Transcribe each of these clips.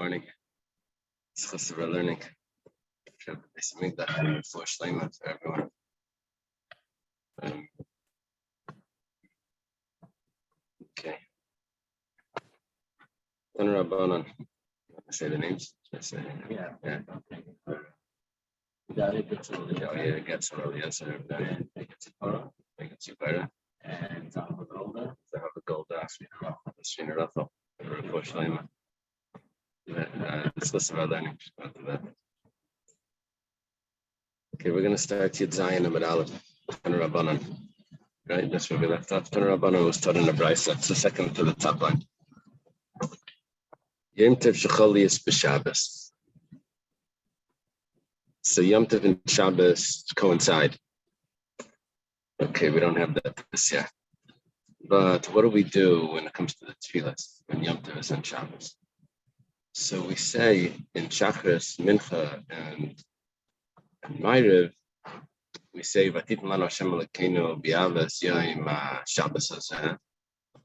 morning. It's just we're learning. For Shleiman for everyone. Okay. Rabbanan. Say the names. Yeah. It gets early. Yes, sir. Make it Tzipora. Make it Tzipora. And Zahava Golda. Zahava Golda. Srina Rathel. For Shleiman. Let's listen to our learning. Okay, we're going to start Yud Zayin Amud Aleph. Rabbanan. Right, that's where we left off. Rabbanan was taught in the Beitza. That's the second to the top line. Yom Tov Shecholi is b'Shabbos. So Yom Tov and Shabbos coincide. Okay, we don't have that this year. But what do we do when it comes to the tefillas when Yom Tov is on Shabbos? So we say in Shachris, Mincha, and Ma'ariv, we say V'atitin lanu Hashem Elokeinu b'Avos Yom Shabbos Hazeh,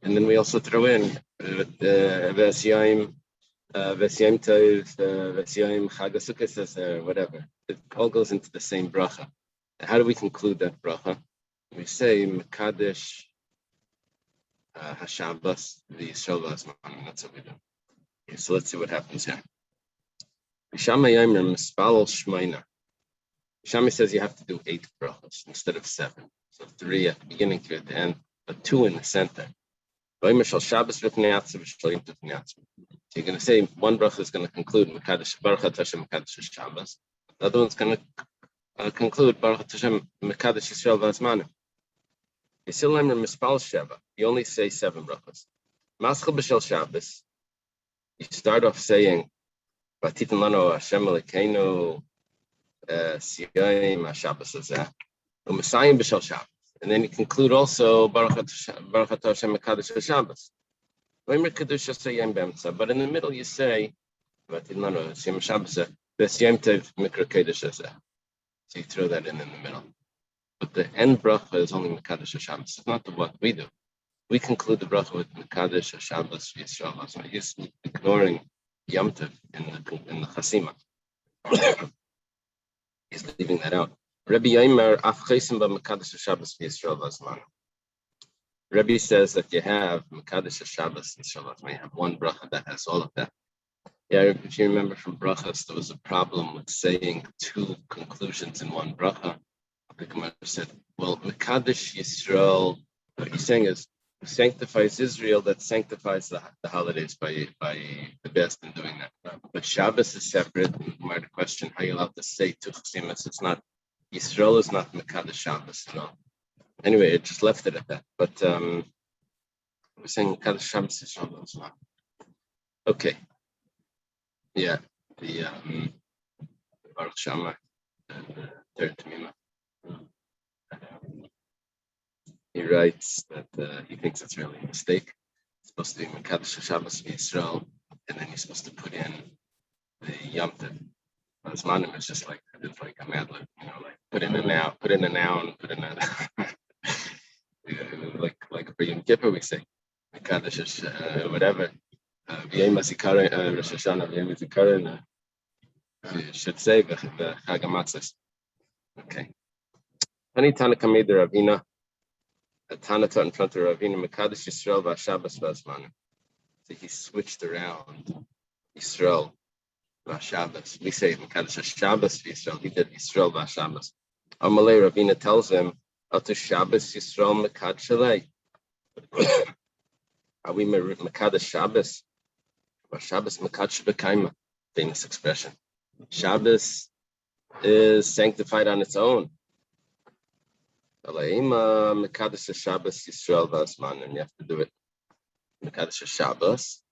and then we also throw in Ves Yom Tov, Ves Yom Chag HaSukkos Hazeh, whatever. It all goes into the same bracha. How do we conclude that bracha? We say Mekadesh HaShabbos v'Yisrael v'Azman. That's what we do. Okay, so let's see what happens here. Shama Yomer Mispalel Shmeina. Shami says you have to do 8 brachas instead of 7. So 3 at the beginning, 3 at the end, but 2 in the center. So you're going to say one bracha is going to conclude Mekadesh Baruch Hashem Mekadesh Shabbos. The other one's going to conclude Baruch Hashem Mekadesh Yisrael v'Azmanim. You only say 7 brachas. Maschal b'shel Shabbos. You start off saying V'atitin lanu Hashem Elokeinu Siyayim HaShabbos Hazeh, U'Mesayim b'shel Shabbos, and then you conclude also Baruch Atah Hashem Mekadesh HaShabbos. V'Omer Kedusha Siyayim B'Emtza, but in the middle you say V'atitin lanu Hashem Shabbos V'Yom Tov Mikra Kodesh Hazeh. So you throw that in the middle. But the end bracha is only Mekadesh HaShabbos. It's not what we do. We conclude the bracha with Mekadesh HaShabbos Yisrael HaZman. He's ignoring Yom Tov in the Chasima. He's leaving that out. Rabbi Yomer Af Chesim Mekadesh HaShabbos Yisrael HaZman. Rabbi says that you have Mekadesh HaShabbos Yisrael HaZman. You have one bracha that has all of that. Yeah, if you remember from brachas, there was a problem with saying 2 conclusions in one bracha. The Gemara said, well, Mekadesh Yisrael, what he's saying is, sanctifies Israel, that sanctifies the holidays by the best in doing that. But Shabbos is separate. And the question, how are you allowed to say 2 chasimas? It's not, Yisrael is not Mekadesh Shabbos, Anyway, it just left it at that. But we're saying Mekadesh Shabbos Yisrael is not. Okay. Yeah, the Baruch Shammah, the third Tamima. He writes that he thinks it's really a mistake. It's supposed to be Mekadesh Shabbos Yisrael, and then you're supposed to put in the Yom Tov. Azmanim is just like a mad lib, like put in a noun, put in a like for Yom Kippur we say Mekadesh whatever. V'yom HaZikaron Rosh Hashanah v'yom HaZikaron. You should say the Chag HaMatzos. Okay. Any Tana Kamei de Ravina. Tana taught in front of Ravina Mekadesh Yisrael v'Shabbos v'Azmanim. So he switched around Yisrael v'Shabbos. We say Mekadesh Shabbos v'Yisrael. He did Yisrael v'Shabbos. Amalei Ravina tells him, "Atu Shabbos Yisrael Mekadesh Shalei." Are we Mekadesh Shabbos? Shabbos Mekadesh B'Kaima. Famous expression. Shabbos is sanctified on its own. Mekadesh Shabbos Yisrael v'Azman, and you have to do it. Mekadesh Shabbos.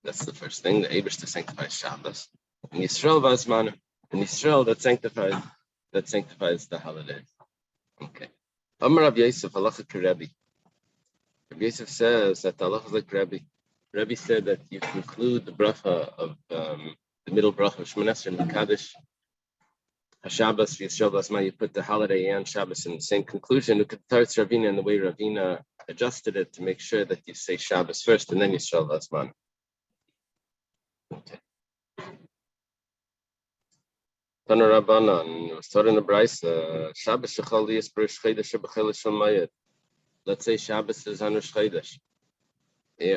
That's the first thing. The Eibush to sanctify Shabbos. And Yisrael v'Azman, and Yisrael that sanctifies the holidays. Okay. Amar Rav Yosef halacha k'Rebbe. Rabbi Yosef says that the halacha is like Rebbe. Rebbe said that you conclude the bracha of the middle bracha of Shemona Esrei Mekadesh HaShabbos v'Yisrael v'Azman. You put the holiday and Shabbos in the same conclusion. You could start Ravina, and the way Ravina adjusted it to make sure that you say Shabbos first and then Yisrael v'Azman. Okay. Tana Rabbanan was taught in the Beitza Shabbos shechal liyas b'rish chodesh shebechel shel mayed. Let's say Shabbos is on Rosh Chodesh,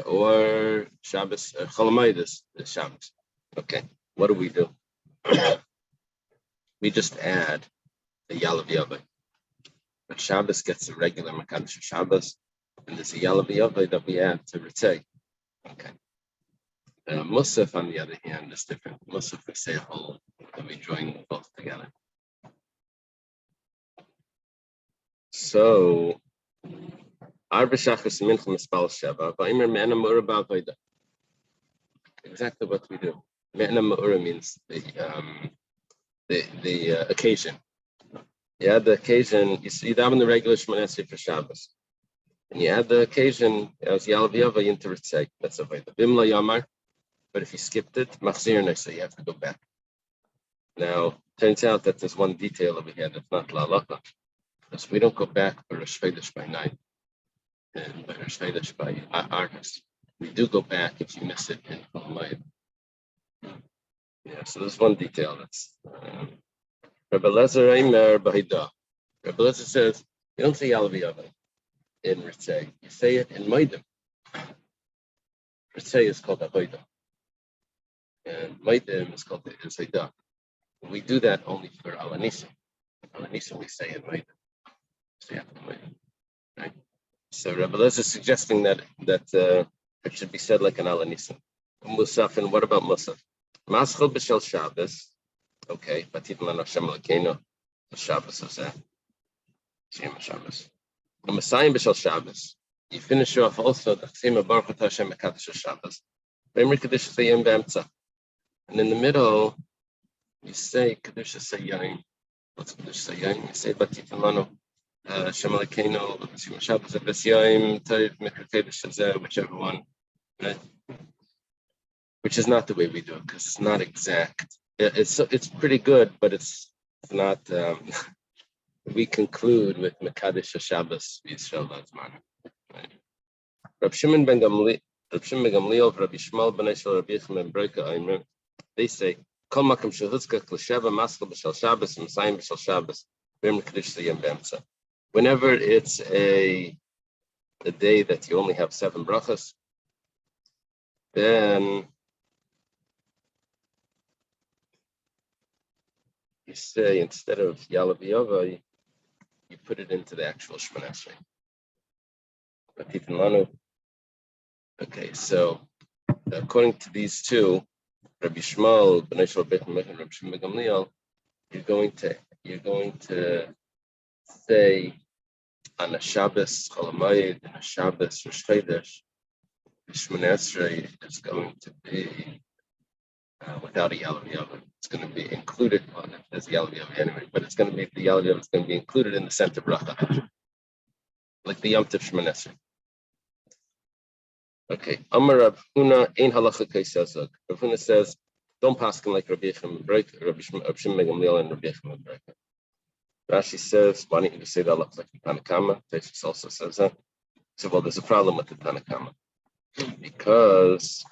or Shabbos Chol Hamoed is Shabbos. Okay, what do? We just add the Yalav Yavai. But Shabbos gets a regular Mekadosh Shabbos, and there's a Yalav Yavai that we add to Ritzei. Okay. Musaf, on the other hand, is different. Musaf, we say a whole, and we join both together. So, Arba Shachas Mincha Mispal Sheva, Vaimer Me'ena Ma'ura Ba'avoda. Exactly what we do. Me'ena Ma'ura means the occasion. You add the occasion, you daven the regular Shemona Esrei for Shabbos. And you add the occasion as Yalav Yavai into Ritzei. That's a way. The Bimla Yamar. But if you skipped it, Machzir, so you have to go back. Now, turns out that there's one detail that we had that's not La'alaka. Because we don't go back for Rosh Chodesh by night and by Rosh Chodesh by August. We do go back if you miss it in Chol Hamoed. Yeah, so there's one detail that's Rabbi Lezer Eimer Bahida. Rabbi Lezer says, you don't say Yalav Yavai in Ritzei. You say it in Maidim. Ritzei is called Avodah. And Maidim is called the Zaydah. We do that only for Alanisa. Alanisa we say it Maidim. So yeah, Maidim. Right? So Rabbi Lezer is suggesting that it should be said like an Alanisa. Musaf, and what about Musaf? Maschel b'shel Shabbos. Okay, Batit Lano Hashem Elokeinu. Shabbos is that. Shem Shabbos. Masayim b'shel Shabbos. You finish off also the Chema Baruch Hashem Mekadosh Shabbos. V'emri Kaddish Sayim B'emtza. And in the middle, you say Kaddish Sayim. What's Kaddish Sayim? You say Batit Lano Hashem Elokeinu. Shem Shabbos B'Yayim Tayv Mikra Kaddish Zeh, whichever one. Right? Which is not the way we do it because it's not exact. It's pretty good, but it's not. We conclude with Mekadosh Shabbos Yisrael V'Azman. Rab Shimon ben Gamliel, Rabbi Shmuel ben Eshel, Rabbi Yechim ben Breika Aimer. They say Kol Makom Shehutzkach L'Sheva Maskal B'Shel Shabbos M'Sayim B'Shel Shabbos V'Em Mekadosh Sayim B'Emtza. Whenever it's a day that you only have 7 brachas, then you say instead of Yalav Yavai, you put it into the actual Shemona Esrei. Okay, so according to these two, Rabbi Shmuel, Ben Eshel, Rabbi Shimon ben Gamliel, you're going to say on a Shabbos Chol Hamoed and a Shabbos Rosh Chodesh, the Shemona Esrei is going to be without a Yalav Yavai. It's going to be included on it as Yalav Yavai anyway, but it's going to be the Yalav Yavai is going to be included in the center bracha, like the Yom Tov Shemona Esrei. Okay, Amar Rav Huna ein halacha kaisazuk. Rav Huna says, don't paskin like Rabbi Yechim Rabbi Shimon ben Gamliel and Rabbi Yechim ben Breika. Rashi says, why don't you just say that looks like the Tanakama? Tesis also says that. So, well, there's a problem with the Tanakama because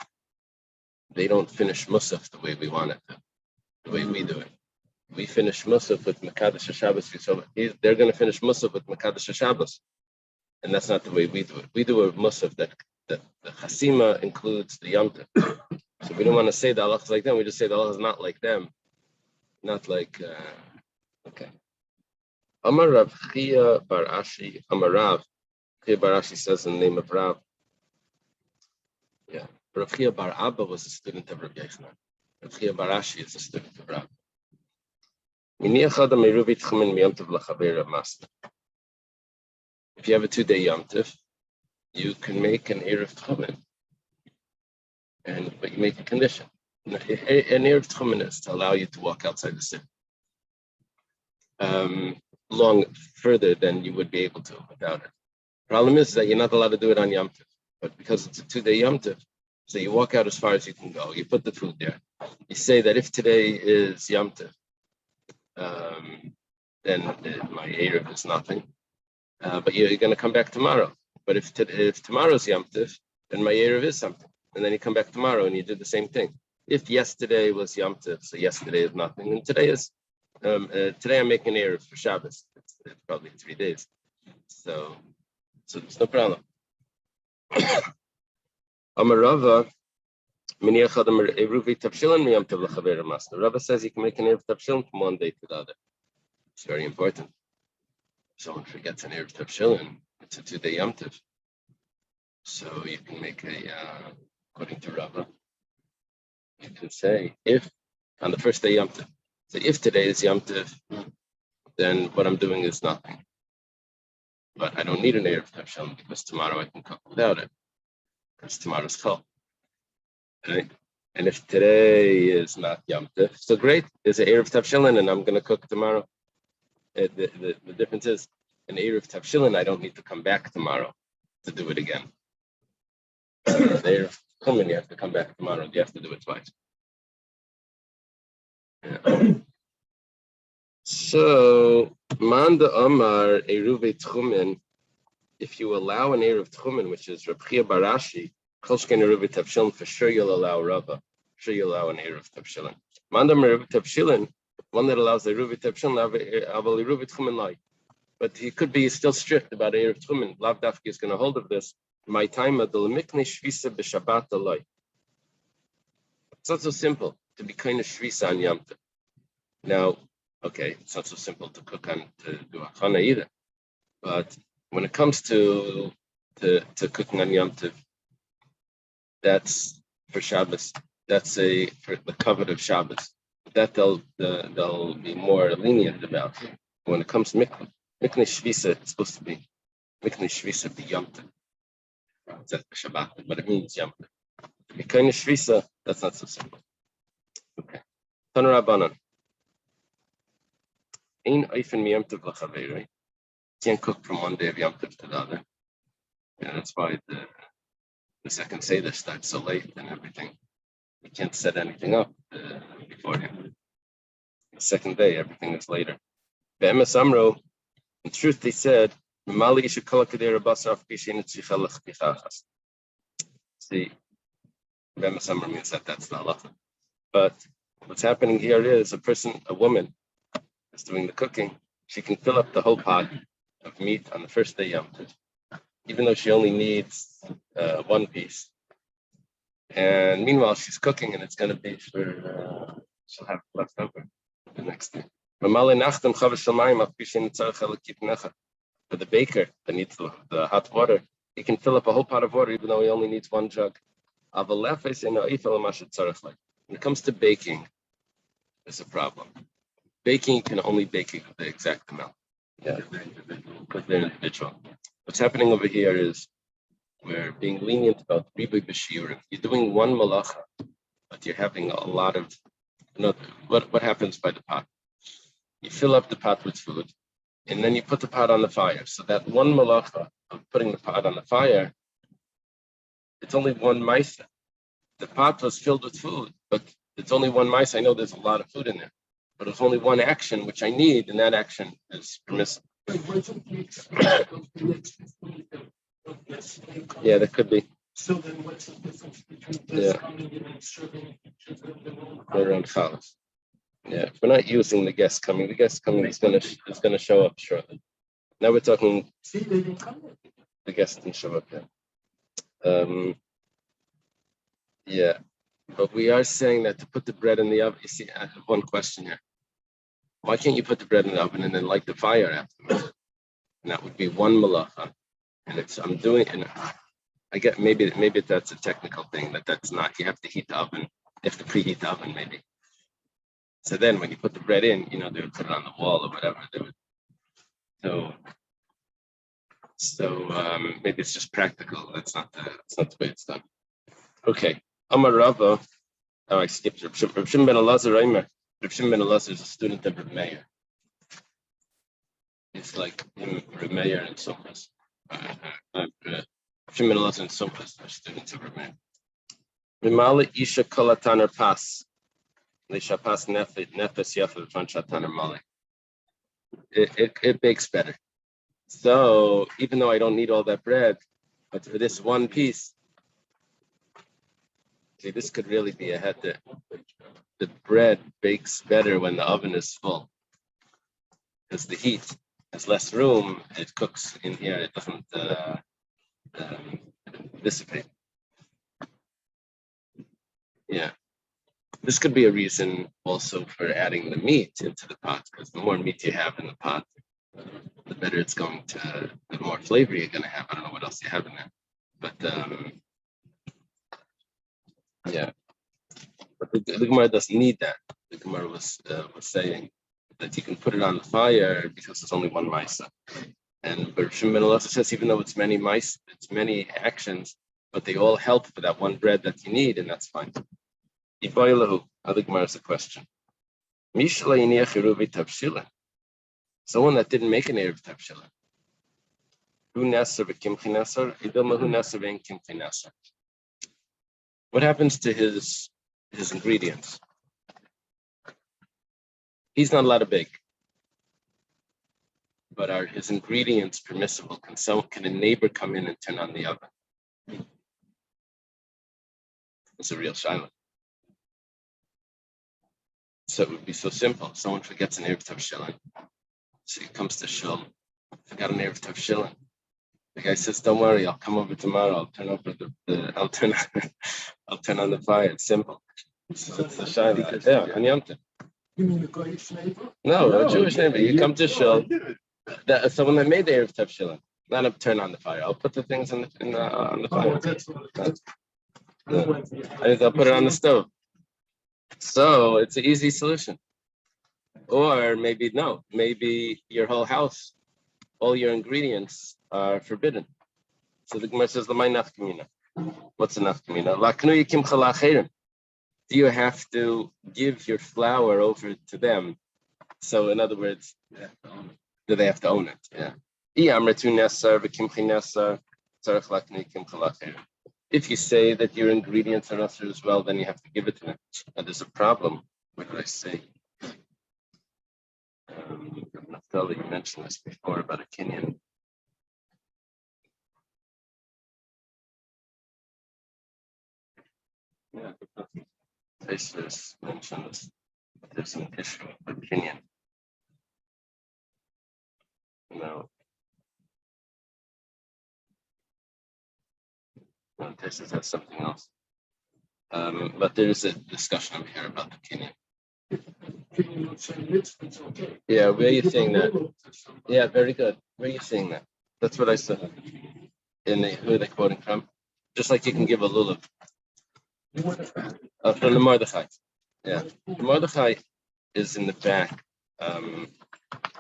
they don't finish Musaf the way we want it to, the way we do it. We finish Musaf with Mekadosh Shabbos. So they're going to finish Musaf with Mekadosh Shabbos, and that's not the way we do it. We do a Musaf that the Chasima includes the Yom Tov. So we don't want to say the Allah is like them. We just say the Allah is not like them, not like. Okay. Amar Rav Chia Bar Ashi. Amar Rav Chia Bar Ashi says in the name of Rav. Yeah, Rav Chia Bar Abba was a student of Rabbi Yochanan. Rav Chia Bar Ashi is a student of Rav. If you have a 2-day Yom Tov, you can make an Erev Tchumen, but you make a condition. An Erev Tchumen is to allow you to walk outside the city long further than you would be able to without it. Problem is that you're not allowed to do it on Yom Tov, but because it's a 2-day Yom Tov, so you walk out as far as you can go. You put the food there. You say that if today is Yom Tov, then my Erev is nothing. But you're going to come back tomorrow. But if tomorrow's Yom Tov, then my Erev is something. And then you come back tomorrow and you do the same thing. If yesterday was Yom Tov, so yesterday is nothing, and today is Today I'm making an Erev for Shabbos. It's probably 3 days. So there's no problem. Amarava, Rava says you can make an Erev Tavshilin from one day to the other. It's very important. If someone forgets an Erev Tavshilin, it's a 2-day Yom Tov. So you can make according to Rava, you can say, if on the first day Yom Tov, so if today is Yom Tov, then what I'm doing is nothing. But I don't need an Erev Tavshilin because tomorrow I can cook without it, because tomorrow's Chol. Right? And if today is not Yom Tov, so great, there's an Erev Tavshilin and I'm going to cook tomorrow. The difference is, an Erev Tavshilin, I don't need to come back tomorrow to do it again. The Erev Chumin, you have to come back tomorrow, you have to do it twice. Yeah. So, Manda Amar Eruve Tchumen, if you allow an Erev Tchumen, which is Reb Chia Barashi, Kolshken Eruve Tavshilin, for sure you'll allow Rava. For sure you'll allow an Erev Tavshilin. Manda Eruve Tavshilin, one that allows the Eruve Tavshilin, Aval Eruve Tchumen Lai. But he could be still strict about Erev Tchumen. Lav Dafki is going to hold of this. My time at the Lemikne Shvisa b'Shabbat Alai. It's not so simple to be kind of shvisa on Yom Tov. Now, okay, it's not so simple to cook on to do a chana either. But when it comes to cooking on Yom Tov, that's for Shabbos. That's for the covet of Shabbos. That they'll be more lenient about. When it comes to mikvah shvisa, it's supposed to be mikvah shvisa be Yom Tov. That's for Shabbat, but it means Yom Tov. To be kind of shvisa, that's not so simple. Okay. Tana Rabbanan. Ein oifen mi Yom Tov l'chaverei. Can't cook from one day of Yom Tov to the other. And that's why the second Seder starts so late and everything. You can't set anything up beforehand. The second day, everything is later. Be'emes Amro, in truth, they said, see, Be'emes Amro means that's the halacha. But what's happening here is a woman is doing the cooking. She can fill up the whole pot of meat on the first day Yom Tov, even though she only needs one piece. And meanwhile, she's cooking, and it's going to be she'll have left over the next day. For the baker that needs the hot water, he can fill up a whole pot of water, even though he only needs one jug. When it comes to baking, there's a problem. Baking, you can only bake the exact amount. Yeah, because they're individual. What's happening over here is we're being lenient about ribui b'shiurim. You're doing one malacha, but you're having a lot of, what happens by the pot? You fill up the pot with food, and then you put the pot on the fire. So that one malacha of putting the pot on the fire, it's only one maisa. The pot was filled with food, but it's only one maisa. I know there's a lot of food in there, but it's only one action which I need, and that action is permissible. Yeah, that could be. So then what's the difference between coming in and serving around chalas? Yeah, if we're not using the guest coming is going to show up shortly. Now we're talking. See, they didn't come. The guest didn't show up yet. Yeah, but we are saying that to put the bread in the oven. You see, I have one question here. Why can't you put the bread in the oven and then light the fire afterwards? And that would be one malacha. And I'm doing it. I get maybe that's a technical thing that's not. You have to heat the oven. You have to preheat the oven maybe. So then when you put the bread in, they would put it on the wall or whatever. They would. So maybe it's just practical. That's not the way it's done. Okay. Amar Rava. Oh, I skipped Reb Shimon ben Elazar. Reb Shimon ben Elazar is a student of Reb Meir. It's like him, Reb Meir and Sumchas. Reb Shimon ben Elazar and Sumchas are students of Reb Meir. V'mala isha kolataner pas. Leisha pas nefes yafel from shataner mali. It bakes better. So even though I don't need all that bread, but for this one piece, see, this could really be a heter. The bread bakes better when the oven is full. because the heat has less room. It cooks in here. It doesn't dissipate. Yeah. This could be a reason also for adding the meat into the pot, because the more meat you have in the pot, the better it's going to, the more flavor you're going to have. I don't know what else you have in there, but yeah. But the Gemara doesn't need that. The Gemara was saying that you can put it on the fire because there's only one Maisa. And but Shimon also says even though it's many mice, it's many actions, but they all help for that one bread that you need, and that's fine. Iboilahu, other Gemara is a question. Someone that didn't make an Erev Tavshila. What happens to his ingredients? He's not allowed to bake. But are his ingredients permissible? Can a neighbor come in and turn on the oven? It's a real silence. So it would be so simple. Someone forgets an Erev Tavshilin. So he comes to Shul. Forgot an Erev Tavshilin. The guy says, "Don't worry, I'll come over tomorrow. I'll turn over I'll turn on the fire. It's simple." So it's the shayla. Yeah, on Yom Tov. You mean a Goyish neighbor? No, a Jewish neighbor. You come to Shul. Someone that made the Erev Tavshilin. Not to turn on the fire. I'll put the things on the fire. I'll put it on the stove. So it's an easy solution. Or maybe no. Maybe your whole house, all your ingredients are forbidden. So the Gemara says, "L'may nafkamina." What's a nafkamina? Laknu yikim chalacherim. Do you have to give your flour over to them? So in other words, do they have to own it? Yeah. If you say that your ingredients are usher as well, then you have to give it to them. And there's a problem. What did I say? Naftali, you mentioned this before about a Kenyan. Yeah, Taisus mentioned this. There's an issue with Kenyan. No. No, Taisus has something else. But there is a discussion over here about the Kenyan. Yeah, where are you seeing that? Yeah, very good. Where are you seeing that? That's what I said. Who are they quoting from? Just like you can give a lulav. From the Mordechai. Yeah. The Mordechai is in the back. I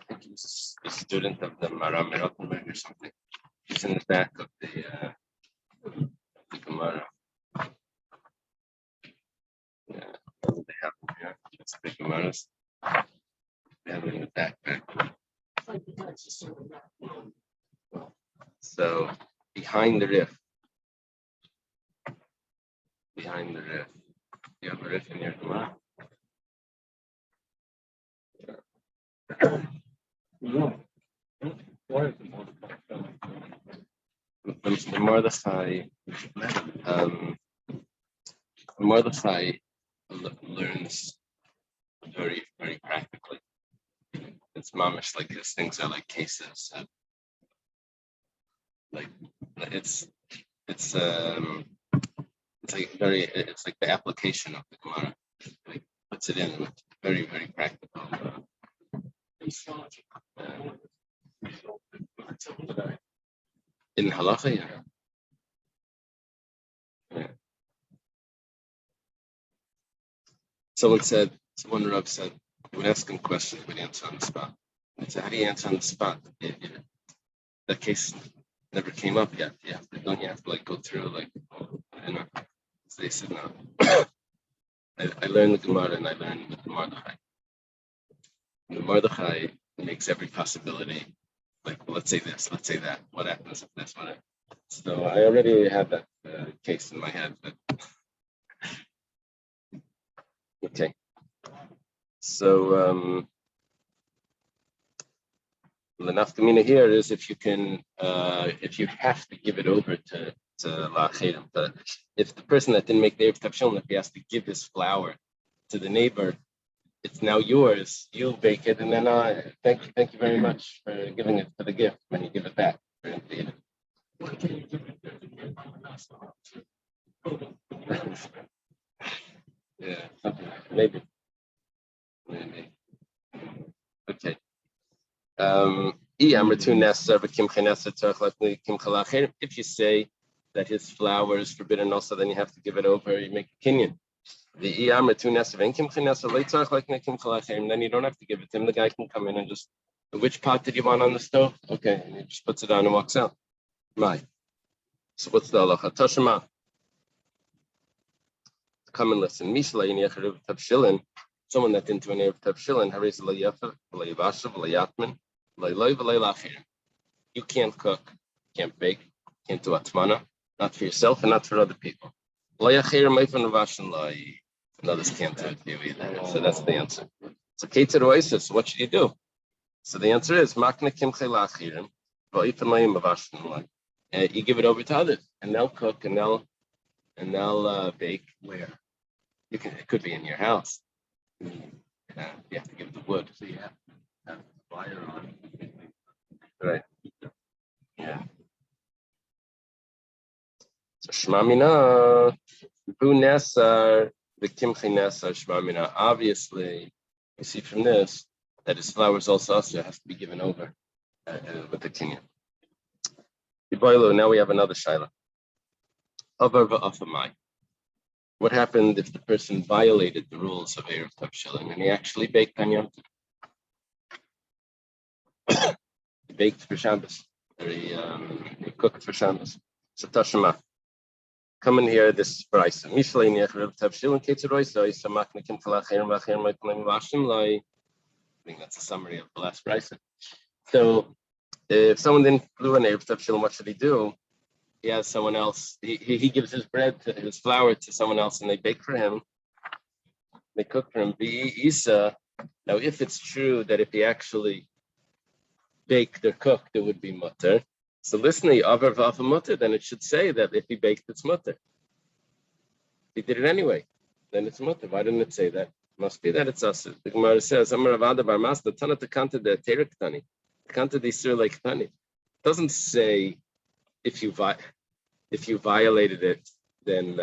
think he's a student of the Maram Rottenberg or something. He's in the back of the Gemara. Yeah, they have them here. It's big Gemaras. They have it in the backpack. So behind the riff. Behind the riff. You have a riff in your Gemara? No. The Mordechai learns very, very practically. It's mamish, like his things are like cases. Like it's like the application of the Gemara. Like puts it in, and it's very, very practical. In halacha, yeah. Someone Rav said, you would ask him questions, but answer on the spot. I said, how do you answer on the spot? That case never came up yet. Don't you have to like go through like, you know? So they said, no. I learned the Gemara and I learned the Mordechai. The Mordechai makes every possibility. Like, well, let's say this, let's say that. What happens if this, whatever. So I already had that case in my head. But okay. So the nafkamina here is if you can, if you have to give it over to la'acherim. But if the person that didn't make the Erev Tavshilin, if he has to give his flour to the neighbor, it's now yours. You bake it, and then thank you very much for giving it for the gift. When you give it back, Why can't you give it to me? yeah, something like that. Maybe. Okay. If you say that his flour is forbidden also, then you have to give it over, you make a kinyan. Then you don't have to give it to him. The guy can come in and just, which pot did you want on the stove? Okay, and he just puts it on and walks out. Right. So what's the halacha? Toshima. Come and listen. Someone that didn't do an Erev Tavshilin, you can't cook, can't bake, can't do atmana, not for yourself and not for other people. And others can't do it for you either. So that's the answer. So Keter Oasis, what should you do? So the answer is you give it over to others, and they'll cook and they'll bake. Where it could be in your house. You have to give the wood. So you have to have fire on. Right. Yeah. So Shmamina, Hu Nesar, the Kimchi Nesar Shmamina. Obviously, you see from this that his flowers also has to be given over with the kinyan. Now we have another shaila. What happened if the person violated the rules of Erev Tavshilin and he actually baked on Yom Tov? He baked for Shabbos, or he cooked for Shabbos. So Tashima, come in here, this is Bryce. I think that's a summary of the last Bryce. So if someone didn't do an Erev Tavshilin, what should he do? He has someone else. He gives his bread, his flour to someone else, and they bake for him. They cook for him. Now, if it's true that if he actually baked or cooked, it would be mutter. So listen, avar v'afa mutter, then it should say that if he baked, it's mutter. If he did it anyway, then it's mutter. Why didn't it say that? It must be that it's us. The Gemara says, Amar Avada bar Masna, Tana Takanta de Terek Tani, Takanta de Sir Lake Tani. It doesn't say if you violated it, then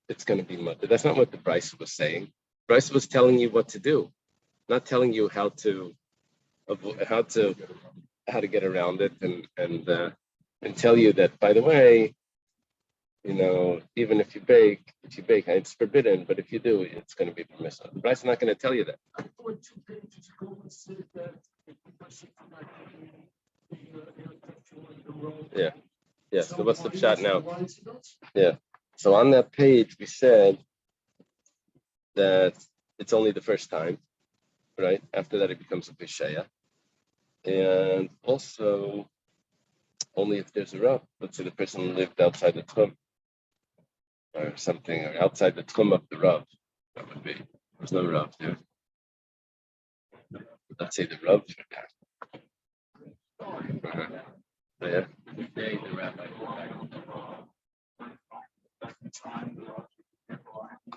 it's going to be mutter. That's not what the Bryce was saying. Bryce was telling you what to do, not telling you how to get around it, and tell you that, by the way, even if you bake, it's forbidden, but if you do, it's going to be permissible. Bryce is not going to tell you that. I thought 2 pages ago it said that if the person cannot Yeah. Yes. So what's the shot now? Yeah. So on that page, we said that it's only the first time, right? After that, it becomes a Bishaya. And also, only if there's a Rav. Let's say the person lived outside the Tchum or something, or outside the Tchum of the Rav. That would be. There's no Rav there. Let's say the Rav.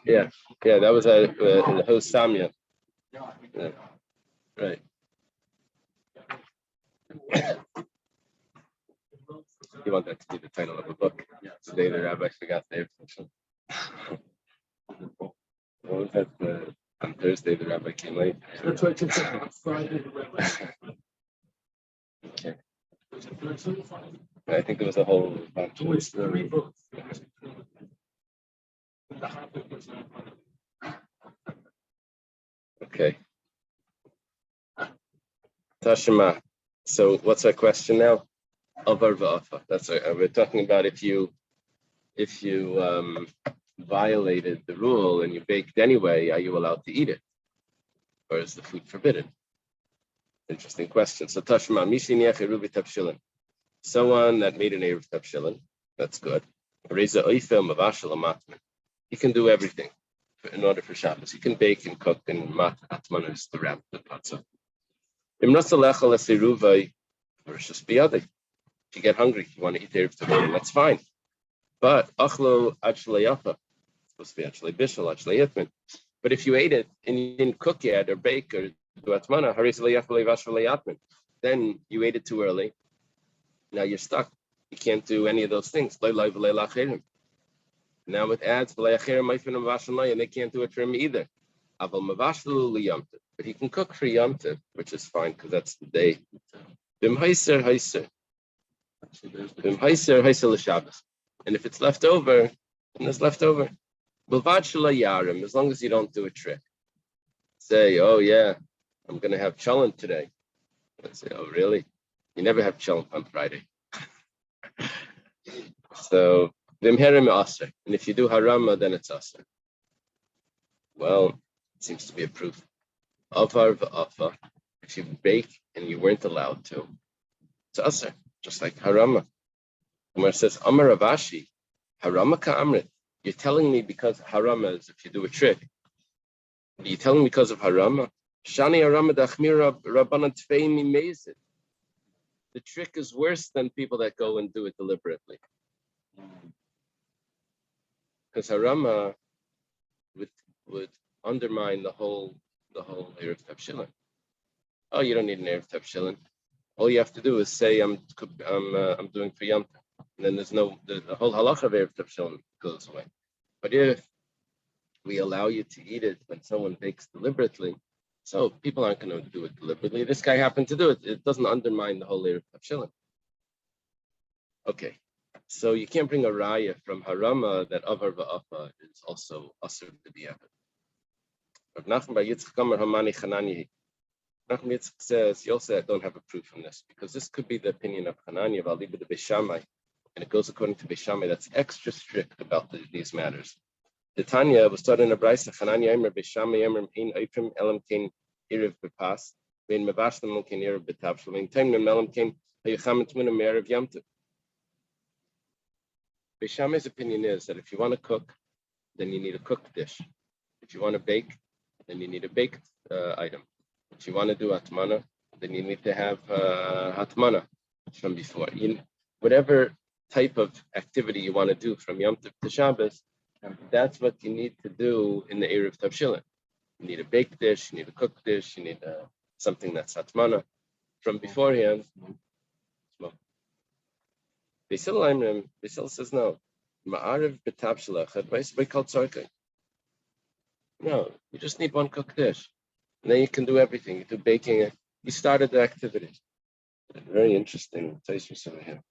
Yeah. Yeah, that was in the host Samya. Yeah. Right. You want that to be the title of a book? Today the rabbi forgot the information. What was that? On Thursday the rabbi came late. That's what you said on Friday. Okay. I think there was a whole bunch. It's 3 books. Okay. Tashima. So what's our question now? Avar v'afa. That's right. We're talking about if you violated the rule and you baked anyway, are you allowed to eat it, or is the food forbidden? Interesting question. So Tashima, Mishiniach Erubi Tavshilin. Someone that made an Erev Tavshilin, that's good. Reza Oifel Mavashal Amatman. He can do everything in order for Shabbos. He can bake and cook, and Atman is the wrap, the patzah. If you get hungry, you want to eat Erev Tavshilin, that's fine. But Achlo Achleyafa, supposed to be Achle Bishal, Achle Yitman. But if you ate it and you didn't cook yet or bake or do atmana, then you ate it too early. Now you're stuck. You can't do any of those things. Now it adds, and they can't do it for him either. But he can cook for Yom Tov, which is fine because that's the day. And if it's left over, then it's left over. As long as you don't do a trick. Say, oh yeah, I'm going to have cholent today. I say, oh really? You never have cholent on Friday. So, and if you do harama, then it's aser. Well, it seems to be a proof. Avar v'afa, if you bake and you weren't allowed to, it's aser, just like harama. Umar says, Amar Ravashi, harama ka'amrit. You're telling me because harama is if you do a trick. You're telling me because of harama? Shani harama dachmir rabbanan tveimi mezid. The trick is worse than people that go and do it deliberately. Because harama would undermine the whole Erev Tavshilin. Oh, you don't need an Erev Tavshilin. All you have to do is say I'm doing for Yom Tov, and then there's the whole halacha of Erev Tavshilin goes away. But if we allow you to eat it when someone bakes deliberately, so people aren't going to do it deliberately. This guy happened to do it. It doesn't undermine the whole Erev Tavshilin. Okay, so you can't bring a raya from harama that avar va'afa is also asur to be ever. Rav Nachman bar Yitzchak Amar Hamani Chananya. Nachman Yitzchak says, you also don't have a proof from this, because this could be the opinion of Chananya, Valiba de Beishamai, and it goes according to Beishamai, that's extra strict about these matters. The Tanya was taught in a brayso, Chananya Emer Beishamai Emer Ein Eiprim Elam Kein Iriv Bepas, Vein Mavashlam Kein Iriv Betavshel, Vein Taim Elam Kein Hayuchamet Munam Erev Yom Tov. Beishamai's opinion is that if you want to cook, then you need a cooked dish. If you want to bake, then you need a baked item. If you want to do hatmana, then you need to have hatmana from before. Whatever type of activity you want to do from Yom Tov to Shabbos, that's what you need to do in the Erev Tavshilin. You need a baked dish, you need a cooked dish, you need something that's hatmana from beforehand. Basil says no. Ma'ariv betavshilach, called tzarkai. No, you just need one cooked dish. And then you can do everything. You do baking. You started the activity. Very interesting. Taste over here.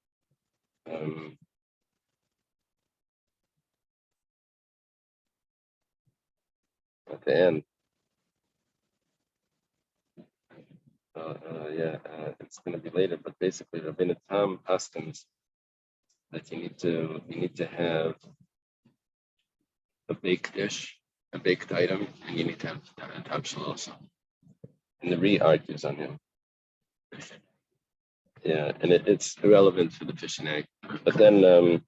At the end. It's going to be later, but basically, Rabbeinu Tam paskins that you need to have a baked dish, a baked item, and you need to have a tabshel also. And the Re argues on him. Yeah, and it's irrelevant for the fish and egg. But then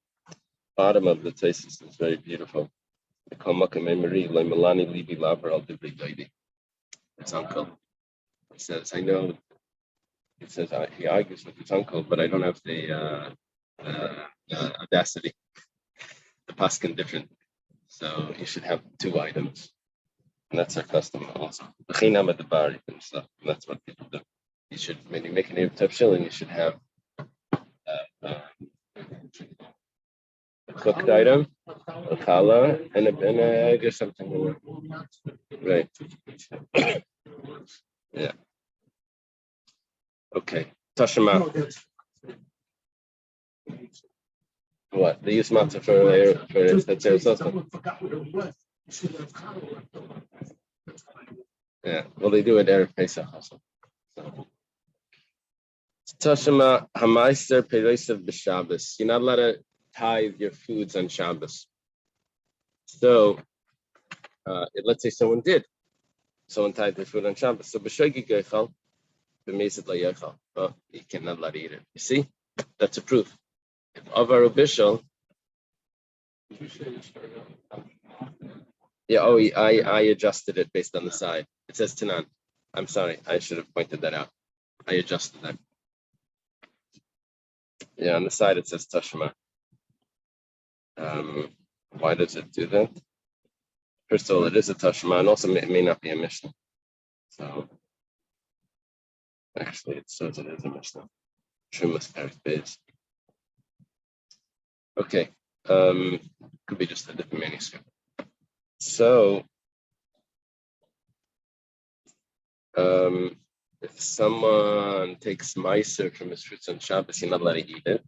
bottom of the thesis is very beautiful. His uncle. He says, I know. He says he argues with his uncle, but I don't have the audacity. The paskin different, so you should have two items, and that's our custom also. That's what people do. You should, when you make an Erev Tavshilin, you should have a cooked item, a challah, and an egg or something. Right. Yeah. Okay. Tashima. What? They use matzah for instance also. Yeah. Well, they do it Erev Pesach also. Tashima hamaister pereisav b'Shabbos. You're not allowed to tithe your foods on Shabbos. So, let's say someone tithe their food on Shabbos. So b'shogi geichal, b'meisid layechal. Well, you cannot let it eat it. You see, that's a proof. If avar ubishal. Yeah. Oh, I adjusted it based on the side. It says Tanan. I'm sorry. I should have pointed that out. I adjusted that. Yeah, on the side it says Tashma. Why does it do that? First of all, it is a Tashma, and also it may not be a Mishnah. So, actually, it says it is a Mishnah. Shumas Paris Beis. Okay. Could be just a different manuscript. So, if someone takes meiser from his fruits on Shabbos, you're not allowed to eat it.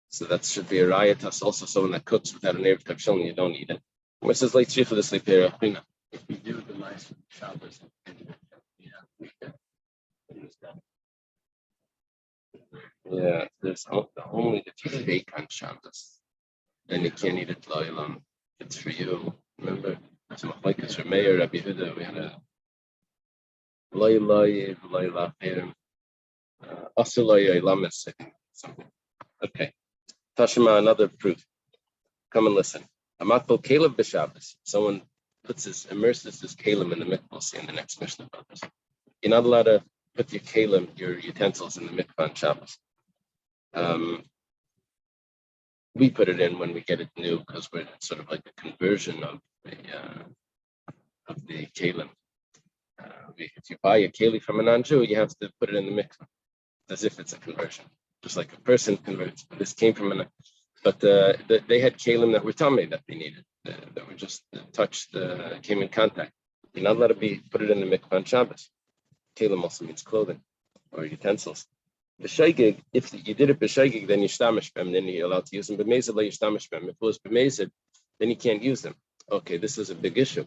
So that should be a riot. That's also someone that cooks without an Erev Tavshilin, you don't eat it. What says late for the sleep here? If you do the nice Shabbos, Yeah, there's only if you bake on Shabbos, then you can't eat it loylam. It's for you. Remember, so like it's for Mayor Rabbi Huda, we had a loyla asulay lamis something. Okay, Tashima, another proof. Come and listen. Amatbal Caleb b'Shabbos. Someone immerses his kalim in the mikvah. We'll see in the next Mishnah about this. You're not allowed to put your kalim, your utensils, in the mikvah on Shabbos. We put it in when we get it new because we're sort of like a conversion of the kalim. If you buy a keli from a non-Jew, you have to put it in the mikvah as if it's a conversion, just like a person converts. This came from but they had kalim that were telling me that they needed, that were just touched, came in contact. You're not allowed to put it in the mikvah on Shabbos. Kalim also means clothing or utensils. B'shaygig, if you did it b'shaygig, then you shtamish them, then you're allowed to use them. B'mezid la yishtamish them. If it was b'mezid, then you can't use them. Okay, this is a big issue.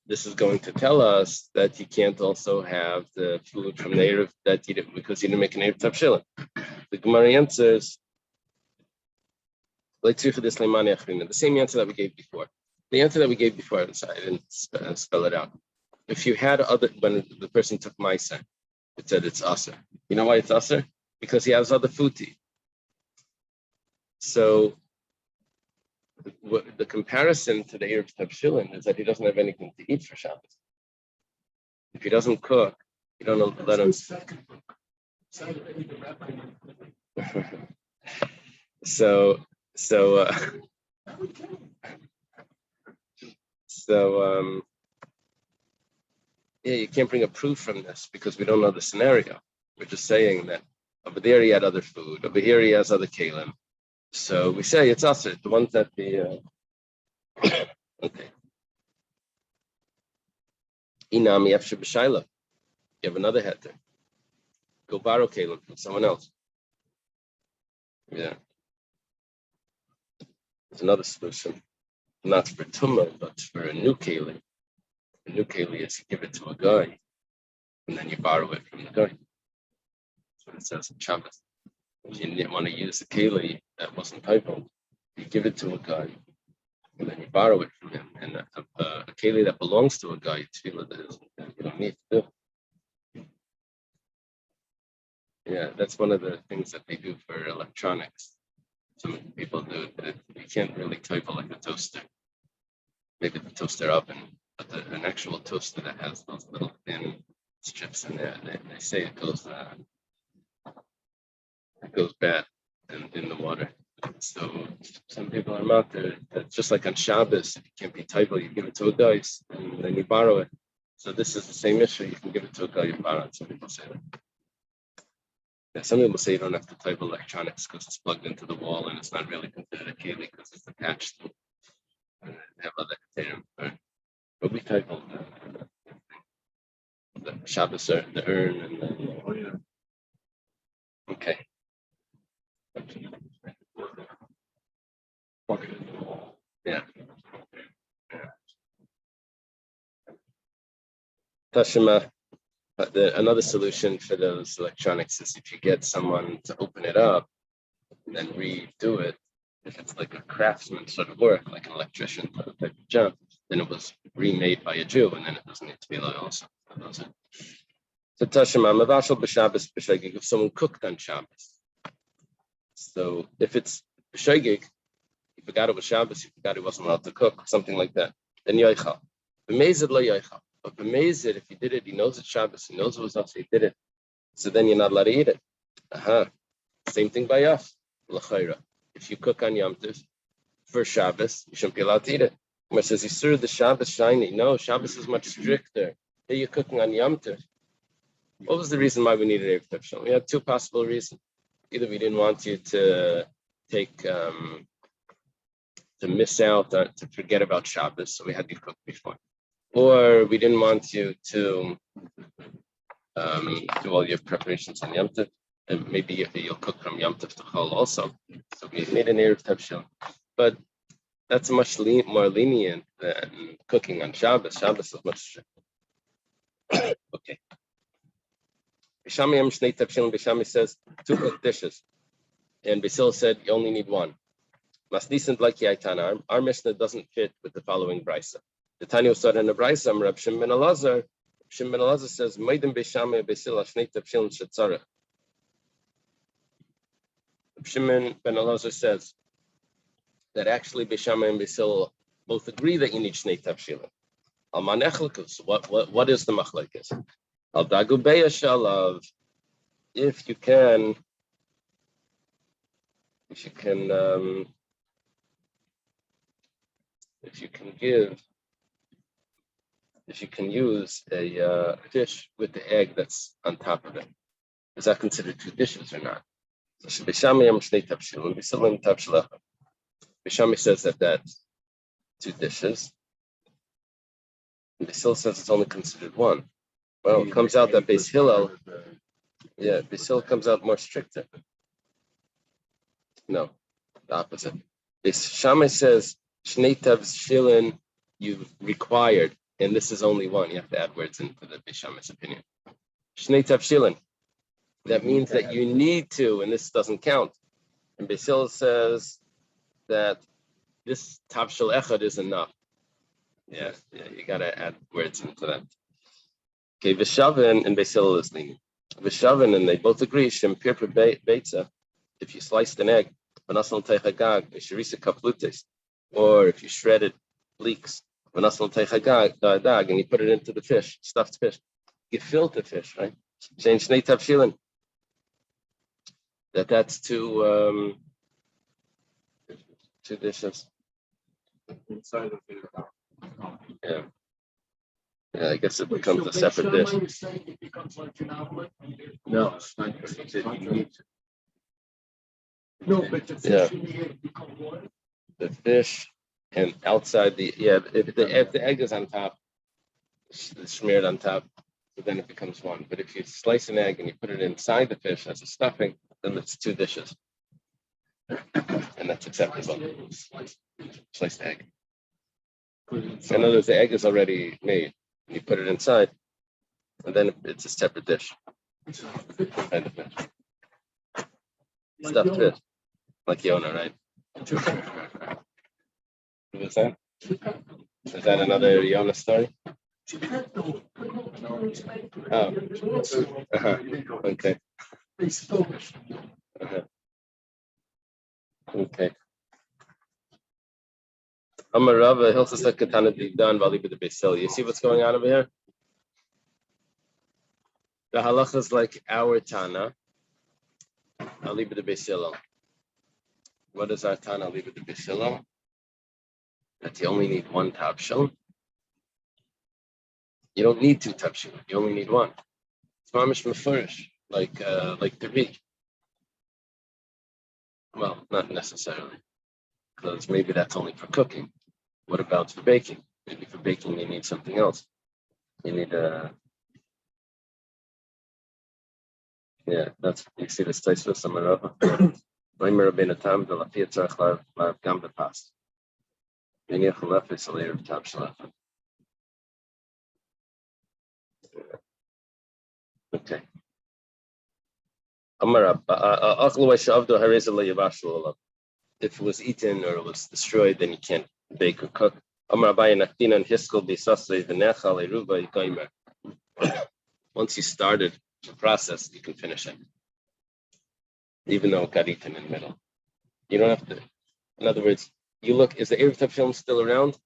This is going to tell us that you can't also have the food from the Erev that you did because you didn't make an Erev Tavshilin. The Gemara answers, the same answer that we gave before. The answer that we gave before, I didn't spell it out. If you had when the person took Meiser, it said it's aser. You know why it's aser? Because he has other food to eat. So the comparison to the Erev Tavshilin is that he doesn't have anything to eat for Shabbos. If he doesn't cook, you don't let him. Yeah, you can't bring a proof from this because we don't know the scenario. We're just saying that over there he had other food, over here he has other kalim. So we say it's us, the ones that the okay. Inami Efshe B'Shaila. You have another heter. Go borrow kalim from someone else. Yeah. There's another solution. Not for tumah, but for a new keli. A new keli is you give it to a guy, and then you borrow it from the guy. That's what it says in Shabbos. If you didn't want to use a keli that wasn't typoed, you give it to a guy, and then you borrow it from him. And a keli that belongs to a guy, you don't need to do. Yeah, that's one of the things that they do for electronics. Some people do it. You can't really type like a toaster. Maybe the toaster oven, but an actual toaster that has those little thin strips in there, they say it goes bad in the water. So some people are out there that just like on Shabbos, if you can't be typo, you give it to a guy and then you borrow it. So this is the same issue. You can give it to a guy you borrow it. Some people say that. Yeah, some people say you don't have to type electronics because it's plugged into the wall and it's not really considered a keli because it's attached to have other container. But we type on the Shabbos, the urn, and the okay. Yeah. Tashima, another solution for those electronics is if you get someone to open it up and then redo it, if it's like a craftsman sort of work, like an electrician type of job, then it was remade by a Jew, and then it doesn't need to be like also. So Tashima, Mavashal b'Shabbos b'Shegig, if someone cooked on Shabbos. So if it's b'Shegig, he forgot it was Shabbos, he forgot he wasn't allowed to cook, something like that, then yoichal. B'mezid lo yoichal. But b'mezid, if he did it, he knows it's Shabbos, he knows it was us, he did it. So then you're not allowed to eat it. Same thing by us. L'chayra. If you cook on Yom Tov for Shabbos, you shouldn't be allowed to eat it. Where it says Yisur the Shabbos shiny. No, Shabbos is much stricter. Here you're cooking on Yom Tov. What was the reason why we needed Erev Tov? We had two possible reasons. Either we didn't want you to take to miss out or to forget about Shabbos, so we had you cook before, or we didn't want you to do all your preparations on Yom Tov, and maybe you'll cook from Yom Tov to Chol also. So we made an Erev Tov shul, but that's much more lenient than cooking on Shabbos. Shabbos is much stricter. Okay. Bishami says 2 cooked dishes, and Basil said you only need 1. Masnisan Blaki Aitana. Our Mishnah doesn't fit with the following brisa. The Tanya was started in the brisa. Reb Shimon ben Elazar. Shimon ben Elazar says Meidim Bishami Basil Ashnei Tavshilin Shetzarech. Shimon ben Elazar says that actually Bishami and Basil both agree that you need Shnei Tavshilin. Al Manechlikus. What is the machlekes? Al Dagubeya Shalav. If you can use a dish with the egg that's on top of it, is that considered 2 dishes or not? So Bishami says that that's 2 dishes. And Basil says it's only considered 1. Well, it comes out that Beis Hillel comes out more stricter. No, the opposite. Shammai says Shnei Tavshilin you've required, and this is only 1. You have to add words into the Shammai's opinion. Shnei Tavshilin. That means that you need to, and this doesn't count. And Basil says that this Tavshil Echad is enough. Yeah, you gotta add words into that. Okay, Vishavin and Basil is lenient. Vishavin, and they both agree, Shem Pirpa Beitza, if you sliced an egg, or if you shredded leeks, and you put it into the fish, stuffed fish, gefilte fish, right? Change Shnei Tavshilin. That's 2 dishes. Inside of it. Yeah. Yeah, I guess it becomes a separate dish. You're saying it becomes like an omelet? No, it's not. You need to. No, but the fish in the egg become what? The fish and outside if the egg is on top, it's smeared on top, so then it becomes 1. But if you slice an egg and you put it inside the fish as a stuffing, then it's 2 dishes. And that's acceptable. Sliced egg. In other words, the egg is already made. You put it inside, and then it's a separate dish. Kind of fish. Stuffed fish. Like Yona, right? What was that? Is that another Yona story? Oh. Okay. Okay. Amarava Hilsa Katana Didan Vali with the Basil. You see what's going on over here? The halacha is like our Tana. Ali with the Basil. What is our Tana Ali with the Basil? That you only need 1 tavshil. You don't need 2 tavshil. You only need 1. It's mamish mefurish, like the reed. Well, not necessarily, because maybe that's only for cooking. What about for baking? Maybe for baking you need something else. You need that's you see this place with some Rava. Reimer Rabbeinu Tam de la Pietzach la Gam de Pas. Any of the left is a layer of top shelf. Okay. If it was eaten or it was destroyed, then you can't bake or cook. Once you started the process, you can finish it, even though it got eaten in the middle. You don't have to. In other words, you look, is the Erev film still around?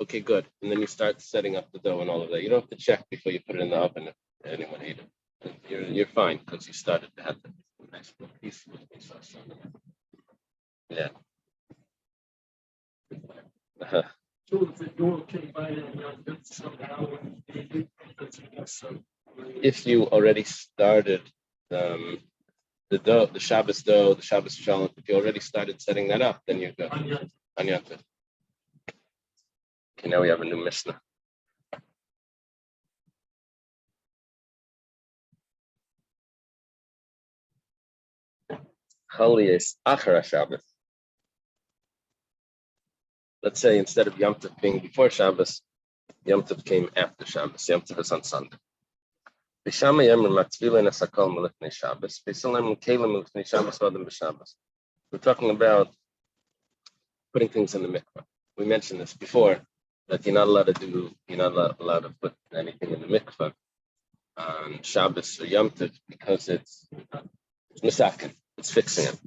Okay, good. And then you start setting up the dough and all of that. You don't have to check before you put it in the oven if anyone ate it. You're fine because you started to have the nice piece. Yeah. If you already started the dough, the Shabbos dough, the Shabbos shalom, if you already started setting that up, then you're good. On Yom Tov. Okay, now we have a new Mishnah. Chaliyes Achar Shabbos. Let's say instead of Yom Tov being before Shabbos, Yom Tov came after Shabbos. Yom Tov is on Sunday. B'shama Yemrim Matzvilin Esakol Melifnei Shabbos. B'Salem Kelim Melifnei Shabbos Vadam B'Shabbos. We're talking about putting things in the mikvah. We mentioned this before, that you're not allowed to put anything in the mikvah on Shabbos or Yom Tov because it's misaken, it's fixing it.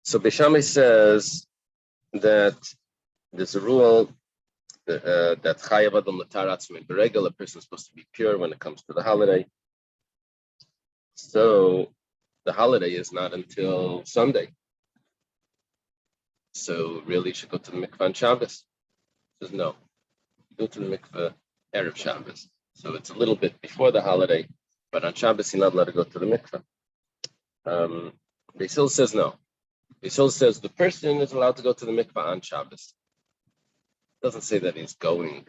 So Bishami says that there's a rule that chayav adam l'taratz min beregel, a person is supposed to be pure when it comes to the holiday. So the holiday is not until Sunday. So really you should go to the mikvah on Shabbos. He says no, go to the mikvah Erev Shabbos. So it's a little bit before the holiday, but on Shabbos you're not allowed to go to the mikvah. Basil says no. Basil says the person is allowed to go to the mikvah on Shabbos. Doesn't say that he's going.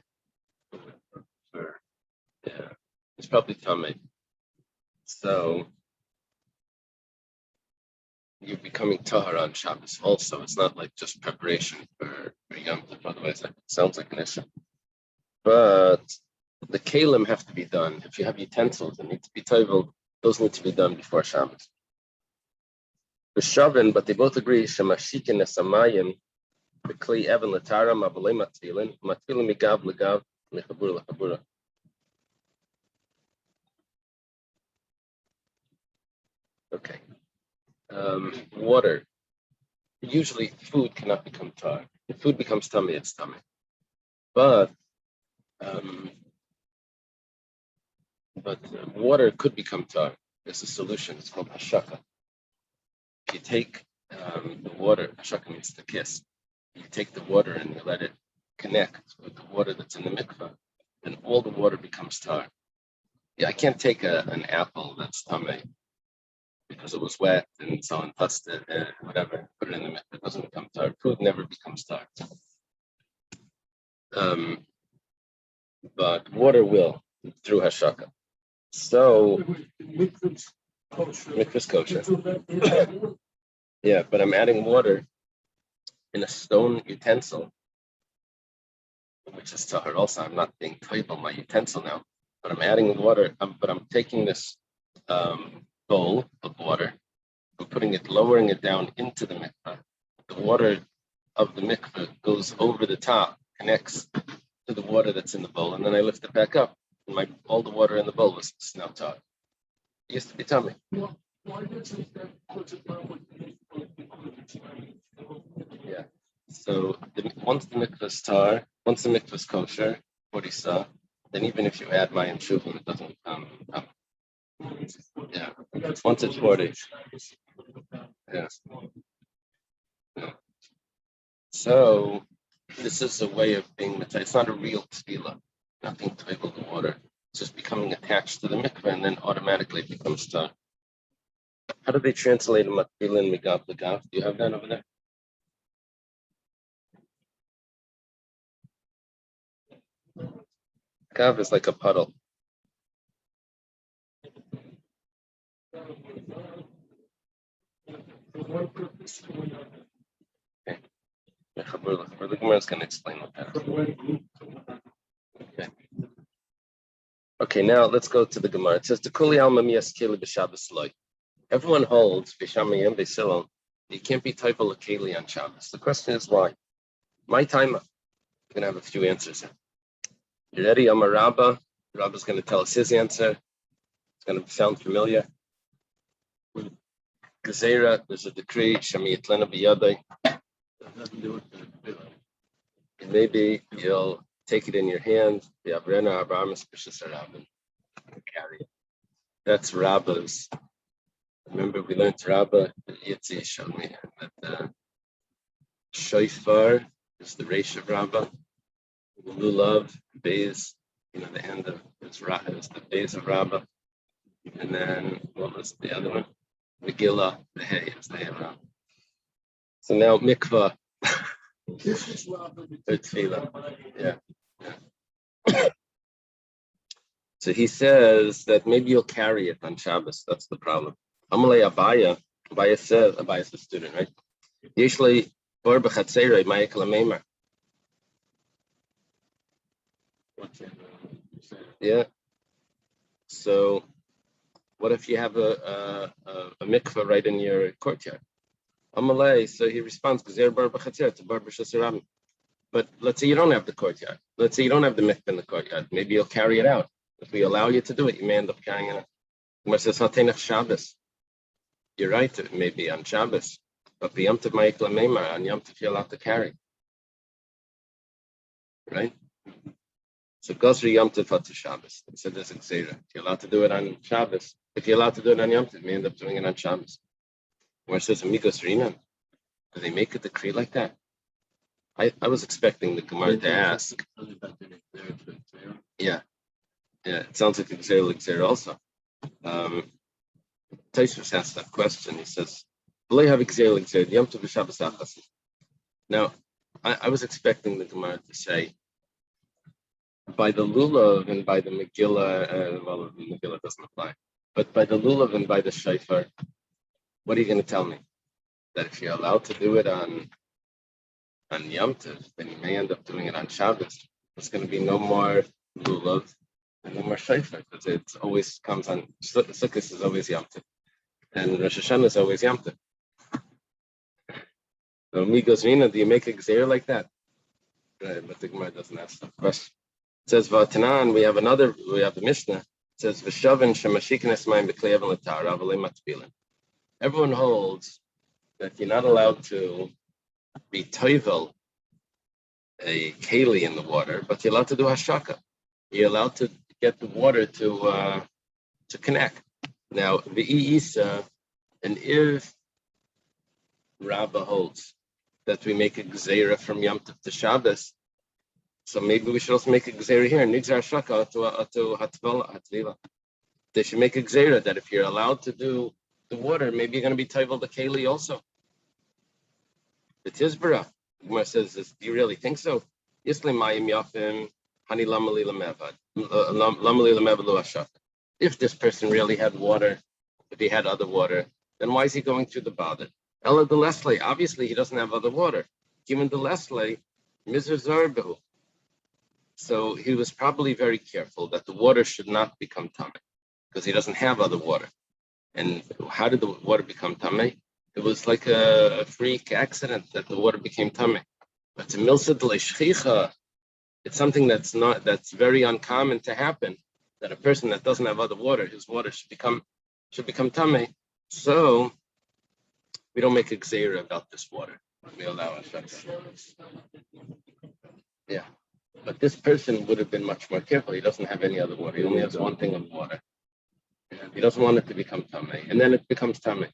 He's probably tamei. So you're becoming tahar on Shabbos also. It's not like just preparation for Yom Tov, otherwise it sounds like an issue. But the kalim have to be done. If you have utensils that need to be toveled, those need to be done before Shabbos. B'shavin, but they both agree, shemashikin esamayim, b'kli even l'tara, ma'balei matfilin, matfilin migav l'gav, mechabura l'chabura. Okay. Water. Usually food cannot become tar. If food becomes tummy, it's tummy. But water could become tar. There's a solution. It's called hashaka. If you take the water, hashaka means to kiss. You take the water and you let it connect with the water that's in the mikvah, then all the water becomes tar. Yeah, I can't take an apple that's tummy because it was wet and someone touched it, whatever, put it in the mikvah, it doesn't become tar. Food never becomes tar. But water will through hashaka. So mikvah's kosher. Yeah, but I'm adding water in a stone utensil, which is tahar also. I'm not being toivel my utensil now, but I'm adding water. But I'm taking this bowl of water, I'm lowering it down into the mikvah. The water of the mikvah goes over the top, connects to the water that's in the bowl, and then I lift it back up. And all the water in the bowl was now tar. It used to be tummy. Yeah. So once the mikvah is tar, once the mikvah is kosher, what he saw, then even if you add mayim shuvim, it doesn't become yeah. Once it's 40. Yeah. So this is a way of being, it's not a real tefillah, not being toivel the water. It's just becoming attached to the mikvah and then automatically it becomes tar. How do they translate matfilin migav l'gav? Do you have that over there? Gav is like a puddle. Okay. The Gemara is going to explain what that is. Okay. Okay, now let's go to the Gemara. It says, "Tekuli alma miyaskeli b'Shabbos loy." Everyone holds b'shamayim b'silon. You can't be toivel l'keli on Shabbos. The question is why? My time. You're going to have a few answers here. You ready? Amar Rabba. Rabba's going to tell us his answer. It's going to sound familiar. Gezerah, there's a decree. Shami yitlena b'yadai. Maybe you'll take it in your hand. Carry it. That's Rabba's. Remember, we learned Rabba. Yitzi showed me that shofar is the Reish of Rabbah. Lulav, Beis, the end of is the Beis of Rabbah. And then what was the other one? Megillah, the Hay is the Hay of Rabbah. So now Mikvah. This is Rabbah. Yeah. So he says that maybe you'll carry it on Shabbos. That's the problem. Amalei Abaya says, Abaya's the student, right? Usually, Bar B'Chatzerei, Ma'ikal Meimer. Yeah. So, what if you have a mikveh right in your courtyard? Amalei, so he responds, Gzer Bar B'Chatzerei to Bar B'Shasirami. But let's say you don't have the courtyard. Let's say you don't have the mikveh in the courtyard. Maybe you'll carry it out. If we allow you to do it, you may end up carrying it out. Gemara says, Hatenach Shabbos. You're right, it may be on Shabbos. But the Yom Tov Ma'ikla Meimar, on Yom Tov you're allowed to carry. Right? So Gosri Yom Tov to Shabbos. He said there's a Gzeira. You're allowed to do it on Shabbos. If you're allowed to do it on Yom Tov, you may end up doing it on Shabbos. Gemara says, Amigos Rinan. Do they make a decree like that? I was expecting the Gemara to ask. Yeah, it sounds like Gzeira also. Taishus asked that question. He says, now, I was expecting the Gemara to say, by the Lulav and by the Megillah, well, the Megillah doesn't apply, but by the Lulav and by the Shofar, what are you going to tell me? That if you're allowed to do it on Yom Tov, then you may end up doing it on Shabbos. There's going to be no more Lulav and no more Shofar, because it always comes on, Sukkot is always Yom Tov, and Rosh Hashanah is always Yom Tov. So, Migos Rina, do you make a Gzeir like that? Right, but the Gemara doesn't ask that question. It says, V'atanan, we have the Mishnah. It says, V'shavin shemashikin esmayim b'kle'evin l'tara v'lei matbilin. Everyone holds that you're not allowed to be toivel a keli in the water, but you're allowed to do hashaka. You're allowed to get the water to connect. Now, v'isa, and if Rabbah holds that we make a gzeira from Yom Tov to Shabbos, so maybe we should also make a gzeira here. Nigzar shaka to hatvila. They should make a gzeira that if you're allowed to do the water, maybe you're going to be toivel the keli also. The Tizbara, Gemara says, do you really think so? Yisle mayim yafim hani lamali lamevad lo hashaka. If this person really had water, if he had other water, then why is he going through the bother? Ella de Leslie, obviously he doesn't have other water. Given de Leslie, Mizr Zarbehu. So he was probably very careful that the water should not become tamei, because he doesn't have other water. And how did the water become tamei? It was like a freak accident that the water became tamei. But to milsa de l'shchicha, it's something that's very uncommon to happen. That a person that doesn't have other water, his water should become tamei. So we don't make a gzeira about this water. We allow it. Yeah. But this person would have been much more careful. He doesn't have any other water. He only has one thing of water. And he doesn't want it to become tamei. And then it becomes tamei.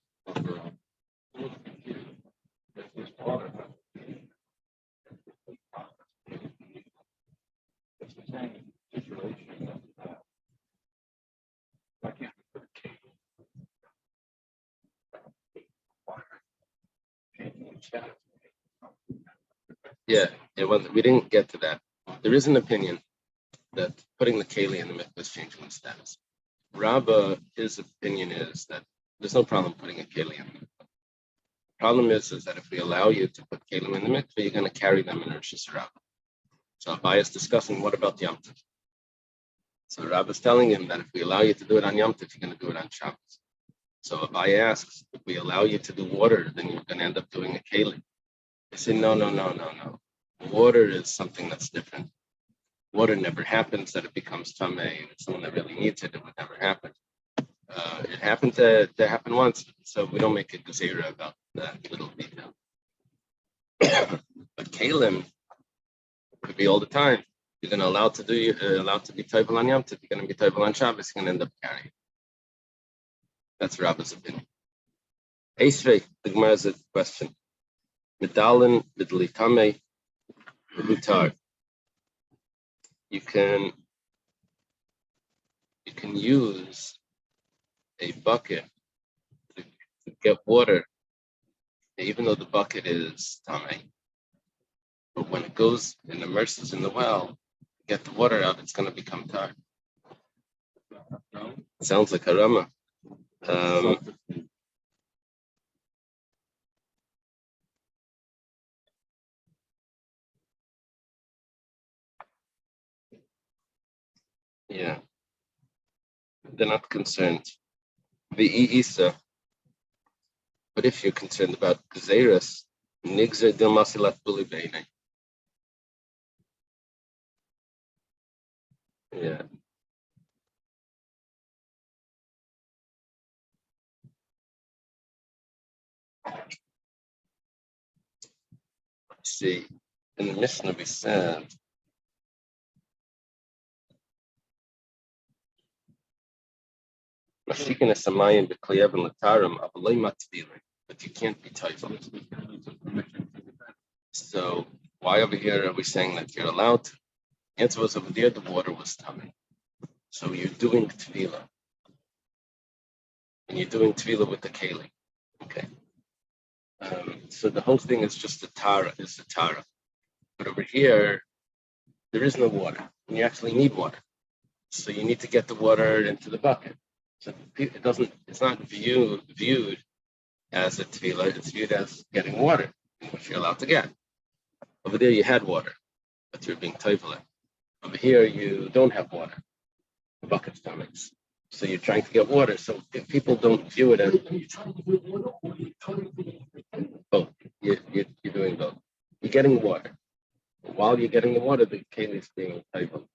Yeah, we didn't get to that. There is an opinion that putting the keli in the mikveh is changing the status. Rabbah, his opinion is that there's no problem putting a keli in the mikveh. The problem is that if we allow you to put kelim in the mikveh, you're going to carry them in Rosh Hashanah. So Abai is discussing, what about Yom Tov? So Rabbah is telling him that if we allow you to do it on Yom Tov, you're going to do it on Shabbos. So Abai asks, if we allow you to do water, then you're going to end up doing a keli. They say, no. Water is something that's different. Water never happens that it becomes tamei. If someone that really needs it, it would never happen. It happened to happen once, so we don't make a gzeira about that little detail. But kalim could be all the time. You're going to allowed to be toivel on Yom Tov. You're going to be toivel on Shabbos. You're going to end up carrying. That's Rabbah's opinion. Esrei, the Gemara has a question. Medalin b'dli tamei Mutar. You can use a bucket to get water, even though the bucket is tame. But when it goes and immerses in the well, get the water out, it's going to become tar. Sounds like harama. Yeah, they're not concerned. The Isa, but if you're concerned about Gzeras, Nigzer Dilmasilat Bulibene. Yeah. See, in the Mishnah we said, Mashikin is Samayan B'Kleyev and Latarim, Avalei Matzvilim, but you can't be typing. So why over here are we saying that you're allowed to? The answer was over there the water was tummy. So you're doing tefillah. And you're doing tefillah with the keli. Okay. So the whole thing is just the tara, is the tara. But over here, there is no water. And you actually need water. So you need to get the water into the bucket. So it's not viewed as a tefillah, it's viewed as getting water, which you're allowed to get. Over there you had water, but you're being toivel. Over here you don't have water. The bucket's stomachs. So you're trying to get water. So if people don't view it as both, you're doing both. You're getting water. While you're getting the water, the keli is being toivel.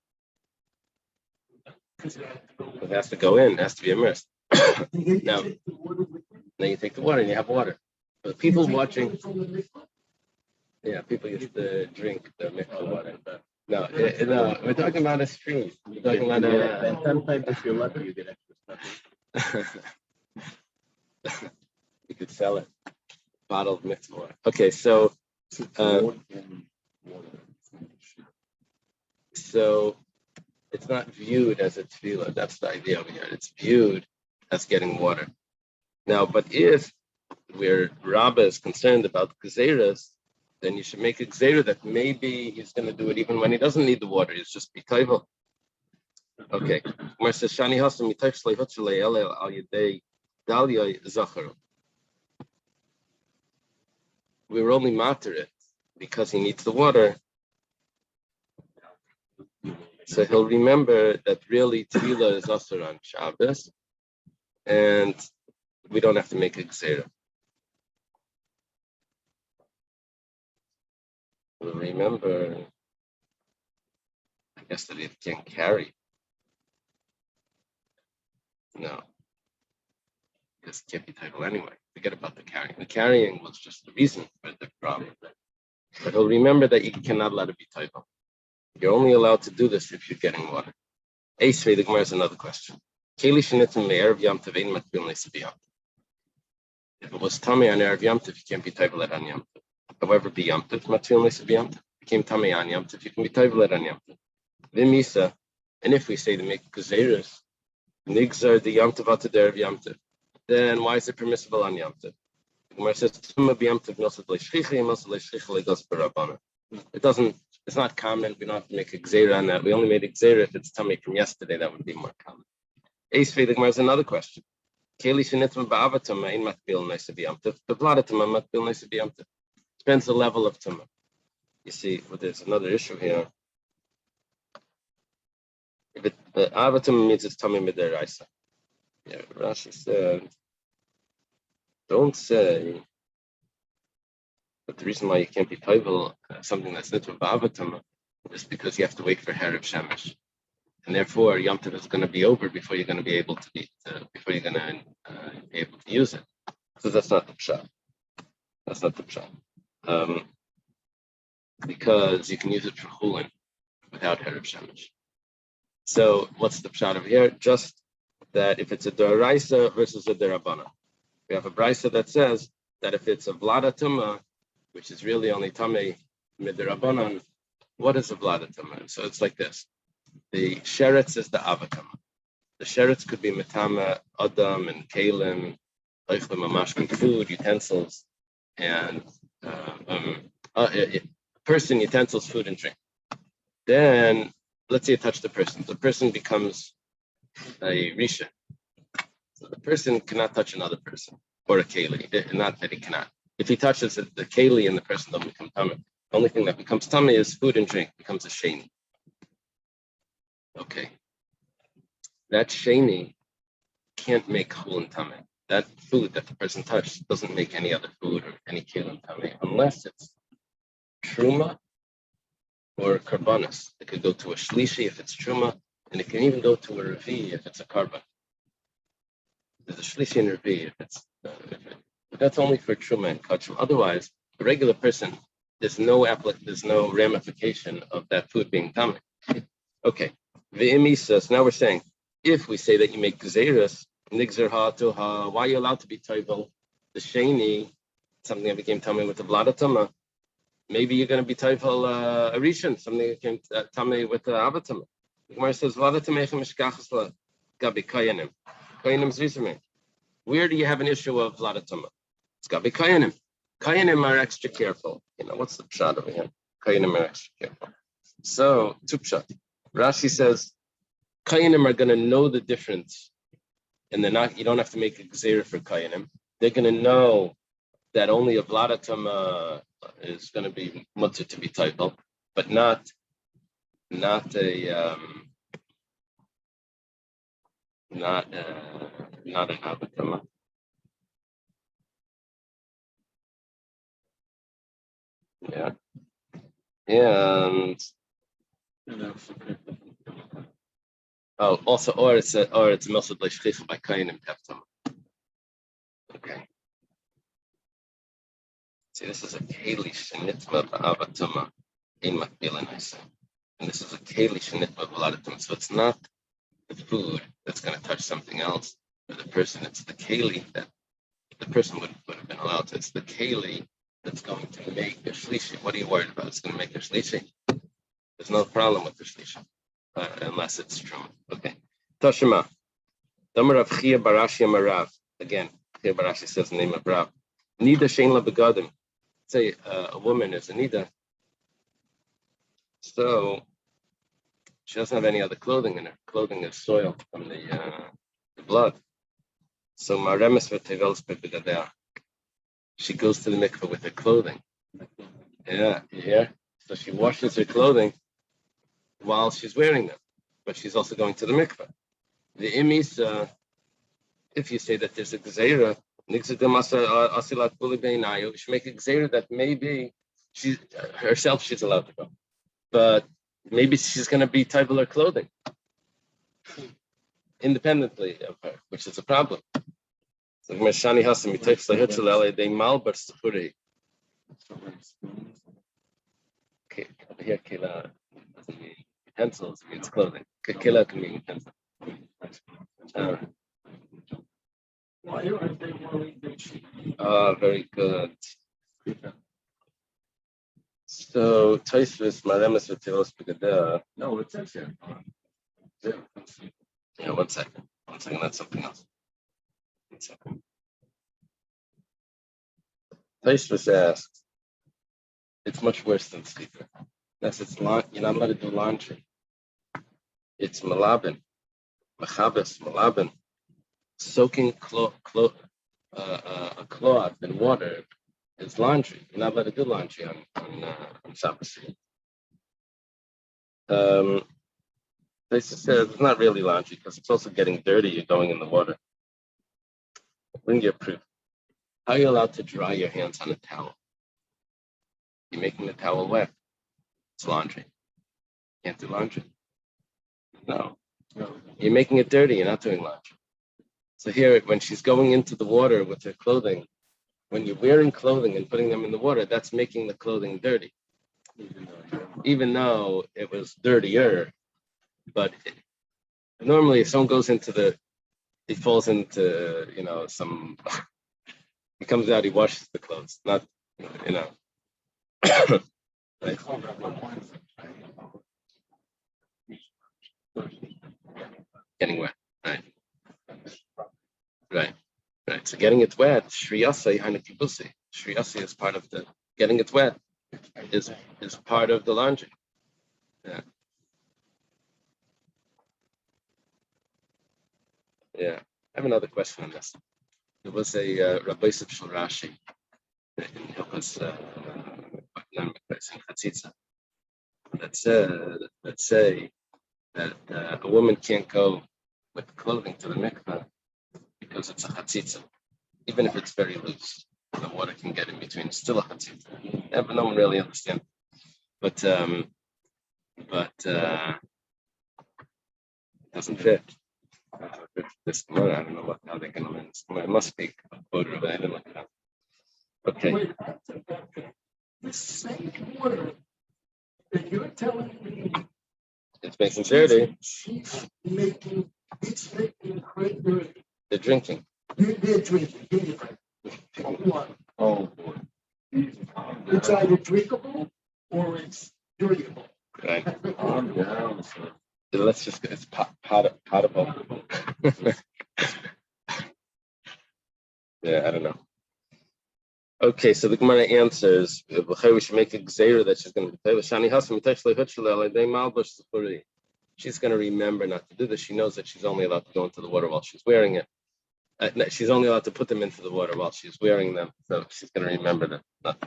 It has to go in, it has to be immersed. Now you take the water and you have water. But people watching, people used to drink the mikvah water. No, we're talking about a stream. We're talking about and sometimes if you're lucky, you get extra stuff. You could sell it, bottled mikvah water. Okay, so it's not viewed as a tefillah. That's the idea over here. It's viewed as getting water. Now, but if where Rabba is concerned about gzeras, then you should make a gzera that maybe he's going to do it even when he doesn't need the water. It's just b'toivel. Okay. We were only matter it because he needs the water. So he'll remember that really tefillah is also on Shabbos, and we don't have to make a gzera. We'll remember, I guess, that it can carry. No, because it can't be title anyway. Forget about the carrying. The carrying was just the reason for the problem. But he'll remember that you cannot let it be title. You're only allowed to do this if you're getting water. Ace the Gemara is another question. If it was tummy on Erev Yom Tov, you can't be title on Yom Tov. However, be Yom Tov, Matil Nisa be Yom Tov. Became tummy on Yom Tov, you can be title on Yom Tov. Vimisa, and if we say to make Gezeres, Nigzar the Yom Tov to Erev Yom Tov, then why is it permissible on Yom Tov? Gemara says, it doesn't, it's not common. We don't have to make a gzera on that. We only made a gzera if it's tummy from yesterday. That would be more common. Ace the Gemara is another question. Depends the level of tumah. You see, well, there's another issue here. If it avatum means it's tummy midiraisa. Yeah, Rashi said, don't say. But the reason why you can't be toivel something that's nitva ba'avatum is because you have to wait for Erev Shemesh, and therefore Yom Tov is going to be over before you're going to be able to be able to use it. So that's not the pshat. That's not the pshat. Because you can use it for chulin without Erev Shemesh. So what's the pshat over here? Just that if it's a deraisa versus a derabana, we have a brisa that says that if it's a vlada tumah, which is really only tamei midirabanan, what is a vladatama? So it's like this. The sheretz is the avakama. The sheretz could be metama, adam, and kalim, food, utensils, and person, utensils, food, and drink. Then, let's say you touch the person. The person becomes a risha. So the person cannot touch another person or a keli. Not that he cannot. If he touches it, the keli and the person don't become tameh. The only thing that becomes tameh is food and drink, becomes a sheni. Okay. That sheni can't make chul and tameh. That food that the person touched doesn't make any other food or any keli and tameh unless it's truma or karbanis. It could go to a shlishi if it's truma, and it can even go to a revi if it's a karban. There's a shlishi and revi if it's. But that's only for truma and kachum. Otherwise, a regular person, there's no ramification of that food being tameh. Okay. So now we're saying, if we say that you make gzeiras, nigzer ha to ha, why are you allowed to be toivel? The sheni, something that became tameh with the vladatama. Maybe you're going to be toivel a rishon, something that became tameh with the avatama. The Gemara says, vladatamechem mishkachas gabi kayanim. Kayanim zrizimeh. Where do you have an issue of vladatama? It's gabi kayanim. Kayanim are extra careful. What's the pshat over here? Kayanim are extra careful. So, two pshat. Rashi says, Kayanim are going to know the difference, and you don't have to make a gzeira for Kayanim. They're going to know that only a vladatama is going to be mutter to be toivel, but not an avatama. Yeah. And also, or it's melted by shchicha by Kayanim teftam. Okay. See, this is a keli shenitma ba'avatama in makbilin, I say. And this is a keli shenitma ba'avatama. So it's not the food that's going to touch something else for the person. It's the keli that the person would have been allowed to. It's the keli that's going to make a shlishi. What are you worried about? It's going to make a shlishi. There's no problem with the shlishi, unless it's true. Okay. Toshima. Damar Rav Chia Barashi Amarav. Again, Chia Barashi says the name of Rav. Nida Shein La Begadim. Say a woman is a nida. So she doesn't have any other clothing in her. Clothing is soiled from the blood. So Maremes v'tevelos bebegadeh. She goes to the mikveh with her clothing. Yeah, you hear? So she washes her clothing while she's wearing them, but she's also going to the mikveh. The imis, if you say that there's a gzeira, you should make a gzeira that maybe she's allowed to go, but maybe she's going to be toivel her clothing independently of her, which is a problem. So Meshani Hasam takes the Hitzalele, they malbar sufuri. Here, Kila doesn't mean utensils, it means clothing. Kila can mean utensils. Very good. So, Taisvis, Maremes v'tevelos begadah. No, it says here. Yeah, one second, that's something else. 1 second. Taisvis asks, it's much worse than sleeper. You're not allowed to do laundry. It's malabin, machabes, malabin. Soaking a cloth in water is laundry. You're not allowed to do laundry on Shabbos. They said it's not really laundry because it's also getting dirty. You're going in the water. Bring your proof. How are you allowed to dry your hands on a towel? You're making the towel wet. It's laundry. Can't do laundry. No. You're making it dirty. You're not doing laundry. So here, when she's going into the water with her clothing, when you're wearing clothing and putting them in the water, that's making the clothing dirty. Even though it was dirtier, but normally if someone goes into he falls into, he comes out, he washes the clothes, not, Right? Getting wet. Right. Right. Right. So getting it wet, Shriyasa Hanakibusi. Shriyasa is part of the getting it wet is part of the laundry. Yeah. Yeah. I have another question on this. There was a Rabbi Shel Rashi in Hilchos Chatzitza that say that a woman can't go with clothing to the mikveh because it's a chatzitza, even if it's very loose. The water can get in between. It's still a chatzitza. Yeah, but no one really understands. But it doesn't fit. This I don't know how they can learn this. It must be quoted, but I didn't look it up. Okay. Wait, the same water that you're telling me It's making dirty. it's making great dirty. They're drinking. They're drinking. What? Oh, boy. It's either drinkable or it's drinkable. Right. Calm down, sir. Let's just it's potable. Yeah, I don't know. Okay, so the Gemara answers, we should make a gzeira that she's going to be she's going to remember not to do this. She knows that she's only allowed to go into the water while she's wearing it. No, she's only allowed to put them into the water while she's wearing them. So she's going to remember that.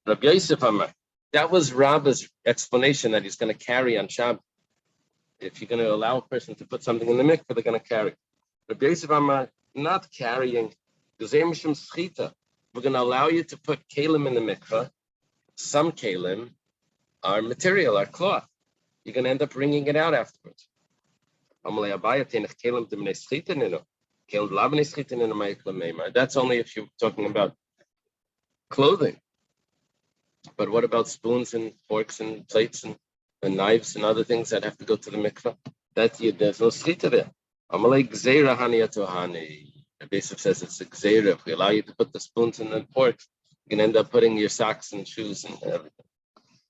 Rabbi Yosef Amar, that was Rabba's explanation that he's going to carry on Shabbat. If you're going to allow a person to put something in the mikveh, they're going to carry. Rabbi Yosef Amar, not carrying. We're going to allow you to put kalim in the mikveh. Some kalim are material, are cloth. You're going to end up wringing it out afterwards. That's only if you're talking about clothing. But what about spoons and forks and plates and knives and other things that have to go to the mikveh? There's no schita there. The basic says it's a gzeira. If we allow you to put the spoons and the forks, you can end up putting your socks and shoes and everything.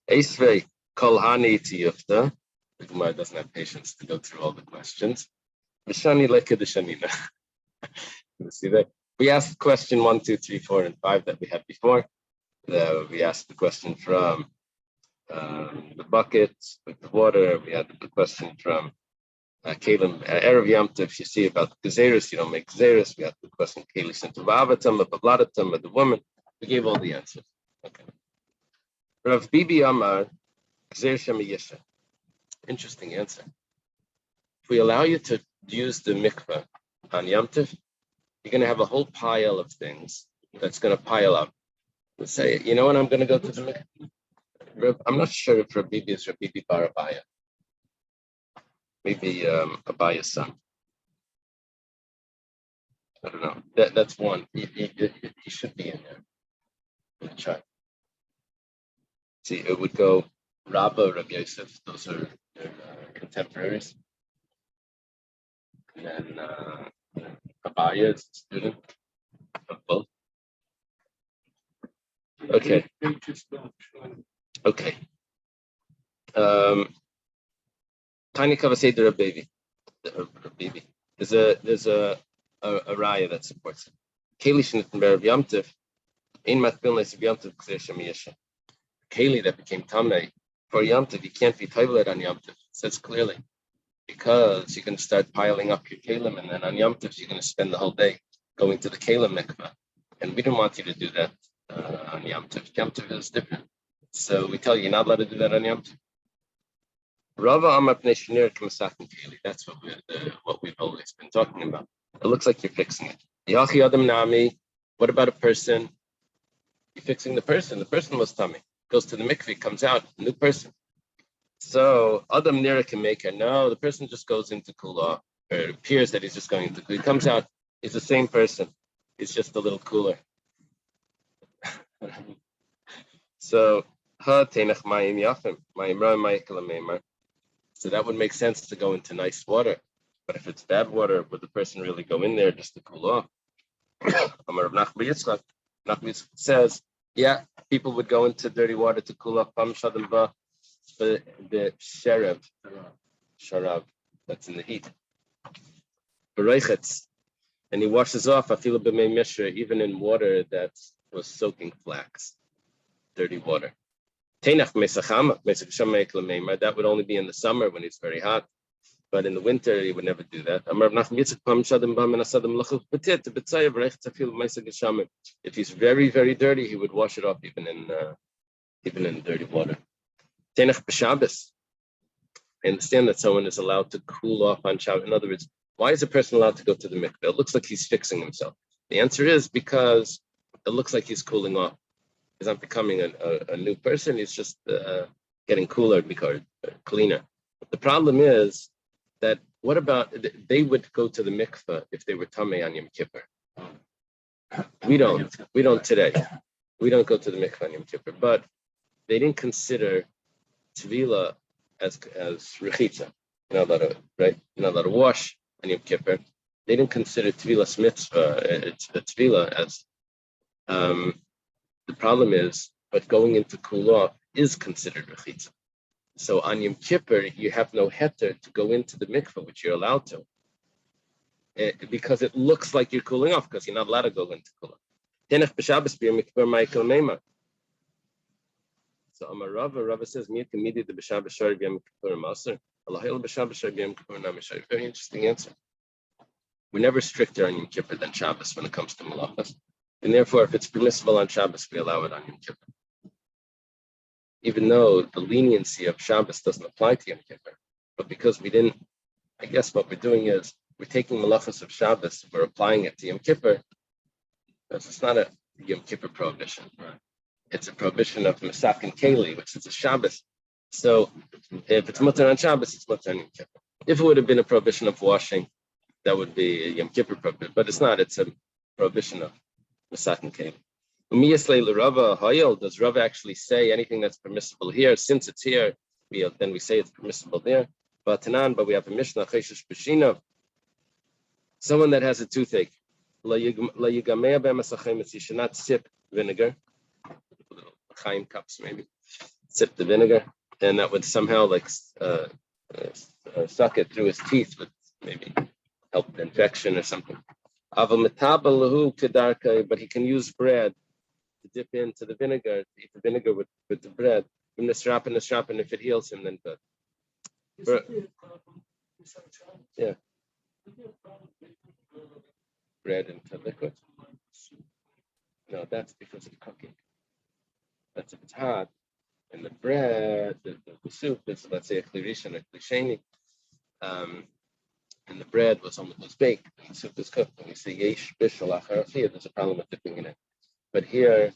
Esvei kol hani tiyufta. The Gemara doesn't have patience to go through all the questions. V'shani leka d'shanina. You see that? We asked question 1, 2, 3, 4, and 5 that we had before. We asked the question from the buckets with the water. We had the question from Kalim Erev Yom Tov. You see about the Gezeris, you don't make Gezeris. We had the question Kalis and Tuvavatam, of Babladatam, of the woman. We gave all the answers. Okay. Rav Bibi Amar, Gezer Shem Yesha. Interesting answer. If we allow you to use the mikveh on Yom Tov, you're going to have a whole pile of things that's going to pile up. Let's say, you know what, I'm going to go to the mikveh. I'm not sure if Rav Bibi is Rav Bibi Bar Abaya. Maybe Abaya's son. I don't know. That's one. He should be in there. Let me try. See, it would go Rabba, Rabbi Yosef. Those are their contemporaries. And then Abaya is a student of both. Okay. Okay. Tiny Kavaseder a baby. There's a raya that supports it. Keli Shnittenberg of Yamtiv, in Mathbilnes of Yamtiv Kseshamiyasha. Keli that became Tamei for Yamtiv, you can't be Taivalet on Yamtiv. It says clearly. Because you're going to start piling up your Kalim, and then on Yamtiv, you're going to spend the whole day going to the Kalim mikveh. And we don't want you to do that on Yamtiv. Yamtiv is different. So we tell you, you're not allowed to do that on Yamtiv. Rava Amar Pnei Shnir K'Masakin Keli. That's what we've always been talking about. It looks like you're fixing it. Yachi Adam Nami. What about a person? You're fixing the person. The person was tummy. Goes to the mikveh, comes out, a new person. So Adam Nira can make her. No, the person just goes into kula, or it appears that he's just going into kula. He comes out, he's the same person. He's just a little cooler. So so that would make sense to go into nice water. But if it's bad water, would the person really go in there just to cool off? Amar Rav Nachman Yitzchak says, yeah, people would go into dirty water to cool off. but the sharav, that's in the heat. Bereichetz, and he washes off afilu b'mei mishra, even in water that was soaking flax, dirty water. Teinach mesachama, that would only be in the summer when it's very hot. But in the winter, he would never do that. If he's very, very dirty, he would wash it off even in dirty water. I understand that someone is allowed to cool off on Shabbos. In other words, why is a person allowed to go to the mikveh? It looks like he's fixing himself. The answer is because it looks like he's cooling off. He's not becoming a new person. He's just getting cooler, because cleaner. But the problem is that what about they would go to the mikveh if they were tamei on Yom Kippur? We don't today. We don't go to the mikveh on Yom Kippur, but they didn't consider tevilah as rechitza. You're not allowed to, right? You're not allowed to wash on Yom Kippur. They didn't consider tevilah's mitzvah, tevilah as. The problem is, but going into cool off is considered rechitza. So on Yom Kippur, you have no heter to go into the mikveh, which you're allowed to, because it looks like you're cooling off, because you're not allowed to go into cool off. So Amar Rava says, very interesting answer. We're never stricter on Yom Kippur than Shabbos when it comes to malachas. And therefore, if it's permissible on Shabbos, we allow it on Yom Kippur. Even though the leniency of Shabbos doesn't apply to Yom Kippur. But because we didn't, I guess what we're doing is, we're taking malachas of Shabbos, we're applying it to Yom Kippur. It's not a Yom Kippur prohibition. Right? It's a prohibition of Masak and Keli, which is a Shabbos. So if it's mutter on Shabbos, it's mutter on Yom Kippur. If it would have been a prohibition of washing, that would be a Yom Kippur prohibition. But it's not, it's a prohibition of Masak and Keli. Does Rava actually say anything that's permissible here? Since it's here, then we say it's permissible there. But we have a Mishnah, someone that has a toothache, you should not sip vinegar, chaim cups maybe, sip the vinegar, and that would somehow suck it through his teeth, with maybe help the infection or something. But he can use bread to dip into the vinegar, to eat the vinegar with the bread. And if it heals him, then good. Yeah. Bread into liquid. No, that's because of cooking. That's if it's hot. And the bread, the soup is, let's say, a klirishan or klisheni. And the bread was baked, and the soup is cooked. And we say yesh bishul achar achiyah, there's a problem with dipping in it. But here,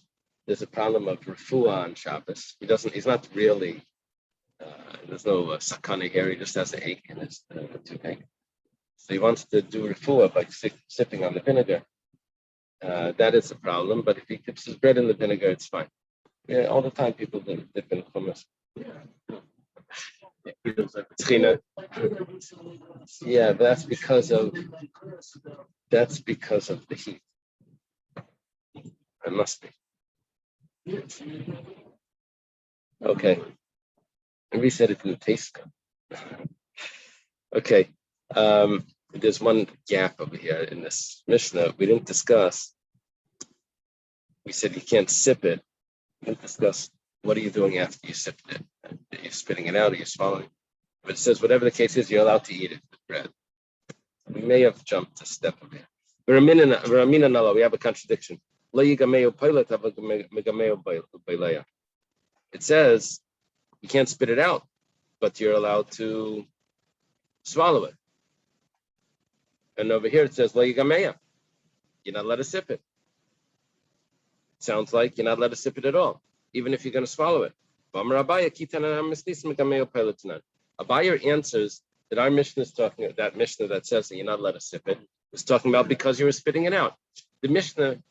there's a problem of refuah on Shabbos. He's not really, there's no sakana here, he just has an ache in his toothache. So he wants to do refuah by sipping on the vinegar. That is a problem, but if he dips his bread in the vinegar, it's fine. Yeah, all the time people dip in hummus. Yeah, that's because of the heat. It must be. Okay. And we said it didn't taste good. Okay. There's one gap over here in this Mishnah we didn't discuss. We said you can't sip it. We didn't discuss what are you doing after you sipped it. Are you spitting it out? Are you swallowing? But it says whatever the case is, you're allowed to eat it with bread. We may have jumped a step over here. We have a contradiction. It says you can't spit it out, but you're allowed to swallow it. And over here it says you're not allowed to sip it. It sounds like you're not allowed to sip it at all, even if you're going to swallow it. Abaye answers that our Mishnah is talking about, that Mishnah that says that you're not allowed to sip it, is talking about because you were spitting it out. The Mishnah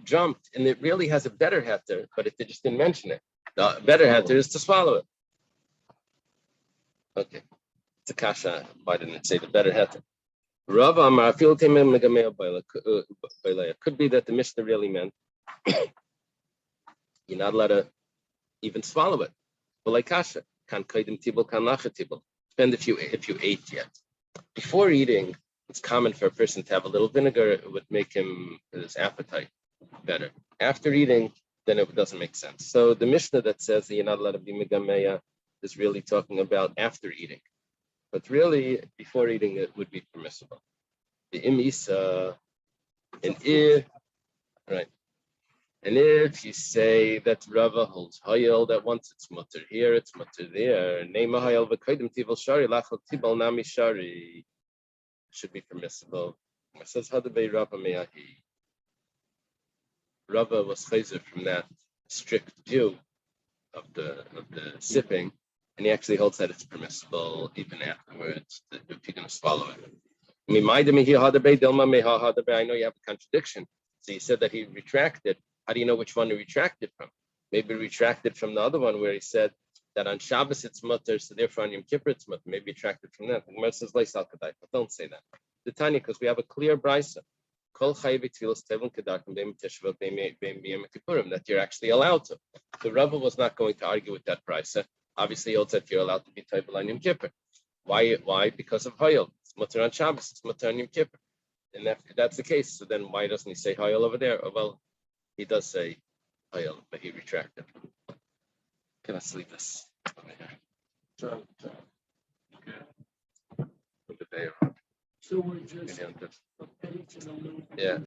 jumped, and it really has a better heter, but they just didn't mention it. The better heter is to swallow it. Okay. It's a kasha. Why didn't it say the better heter? Could be that the Mishnah really meant you're not allowed to even swallow it. But like kasha, Kan kaidim tibul, kan lacha tibul. Depends if you ate yet. Before eating, it's common for a person to have a little vinegar. It would make his appetite better. After eating, then it doesn't make sense. So the Mishnah that says that you're not allowed to be megameya is really talking about after eating. But really, before eating, it would be permissible. The imisa, and if you say that Rava holds hayel, that once it's mutter here, it's mutter there. Nema hayel v'kaidim tivel shari lachal tibal nami shari should be permissible. It says hadabei Rava meyahi. Rava was chayzer from that strict view of the sipping, and he actually holds that it's permissible even afterwards if you're going to swallow it. I know you have a contradiction. So you said that he retracted. How do you know which one he retracted from? Maybe retracted from the other one where he said that on Shabbos it's mutter, so therefore on Yom Kippur it's mutter. Maybe retracted from that. The Gemara says but don't say that. The Tanya, because we have a clear brisa. That you're actually allowed to. The Rava was not going to argue with that brisa. Obviously, he also said you're allowed to be table on Yom Kippur. Why? Because of Hayel. It's mutter on Shabbos. It's mutter on Yom Kippur. And if that's the case, so then why doesn't he say Hayel over there? Oh, well, he does say Hayel, but he retracted. Okay, let's leave this over here. So we're just. Yeah.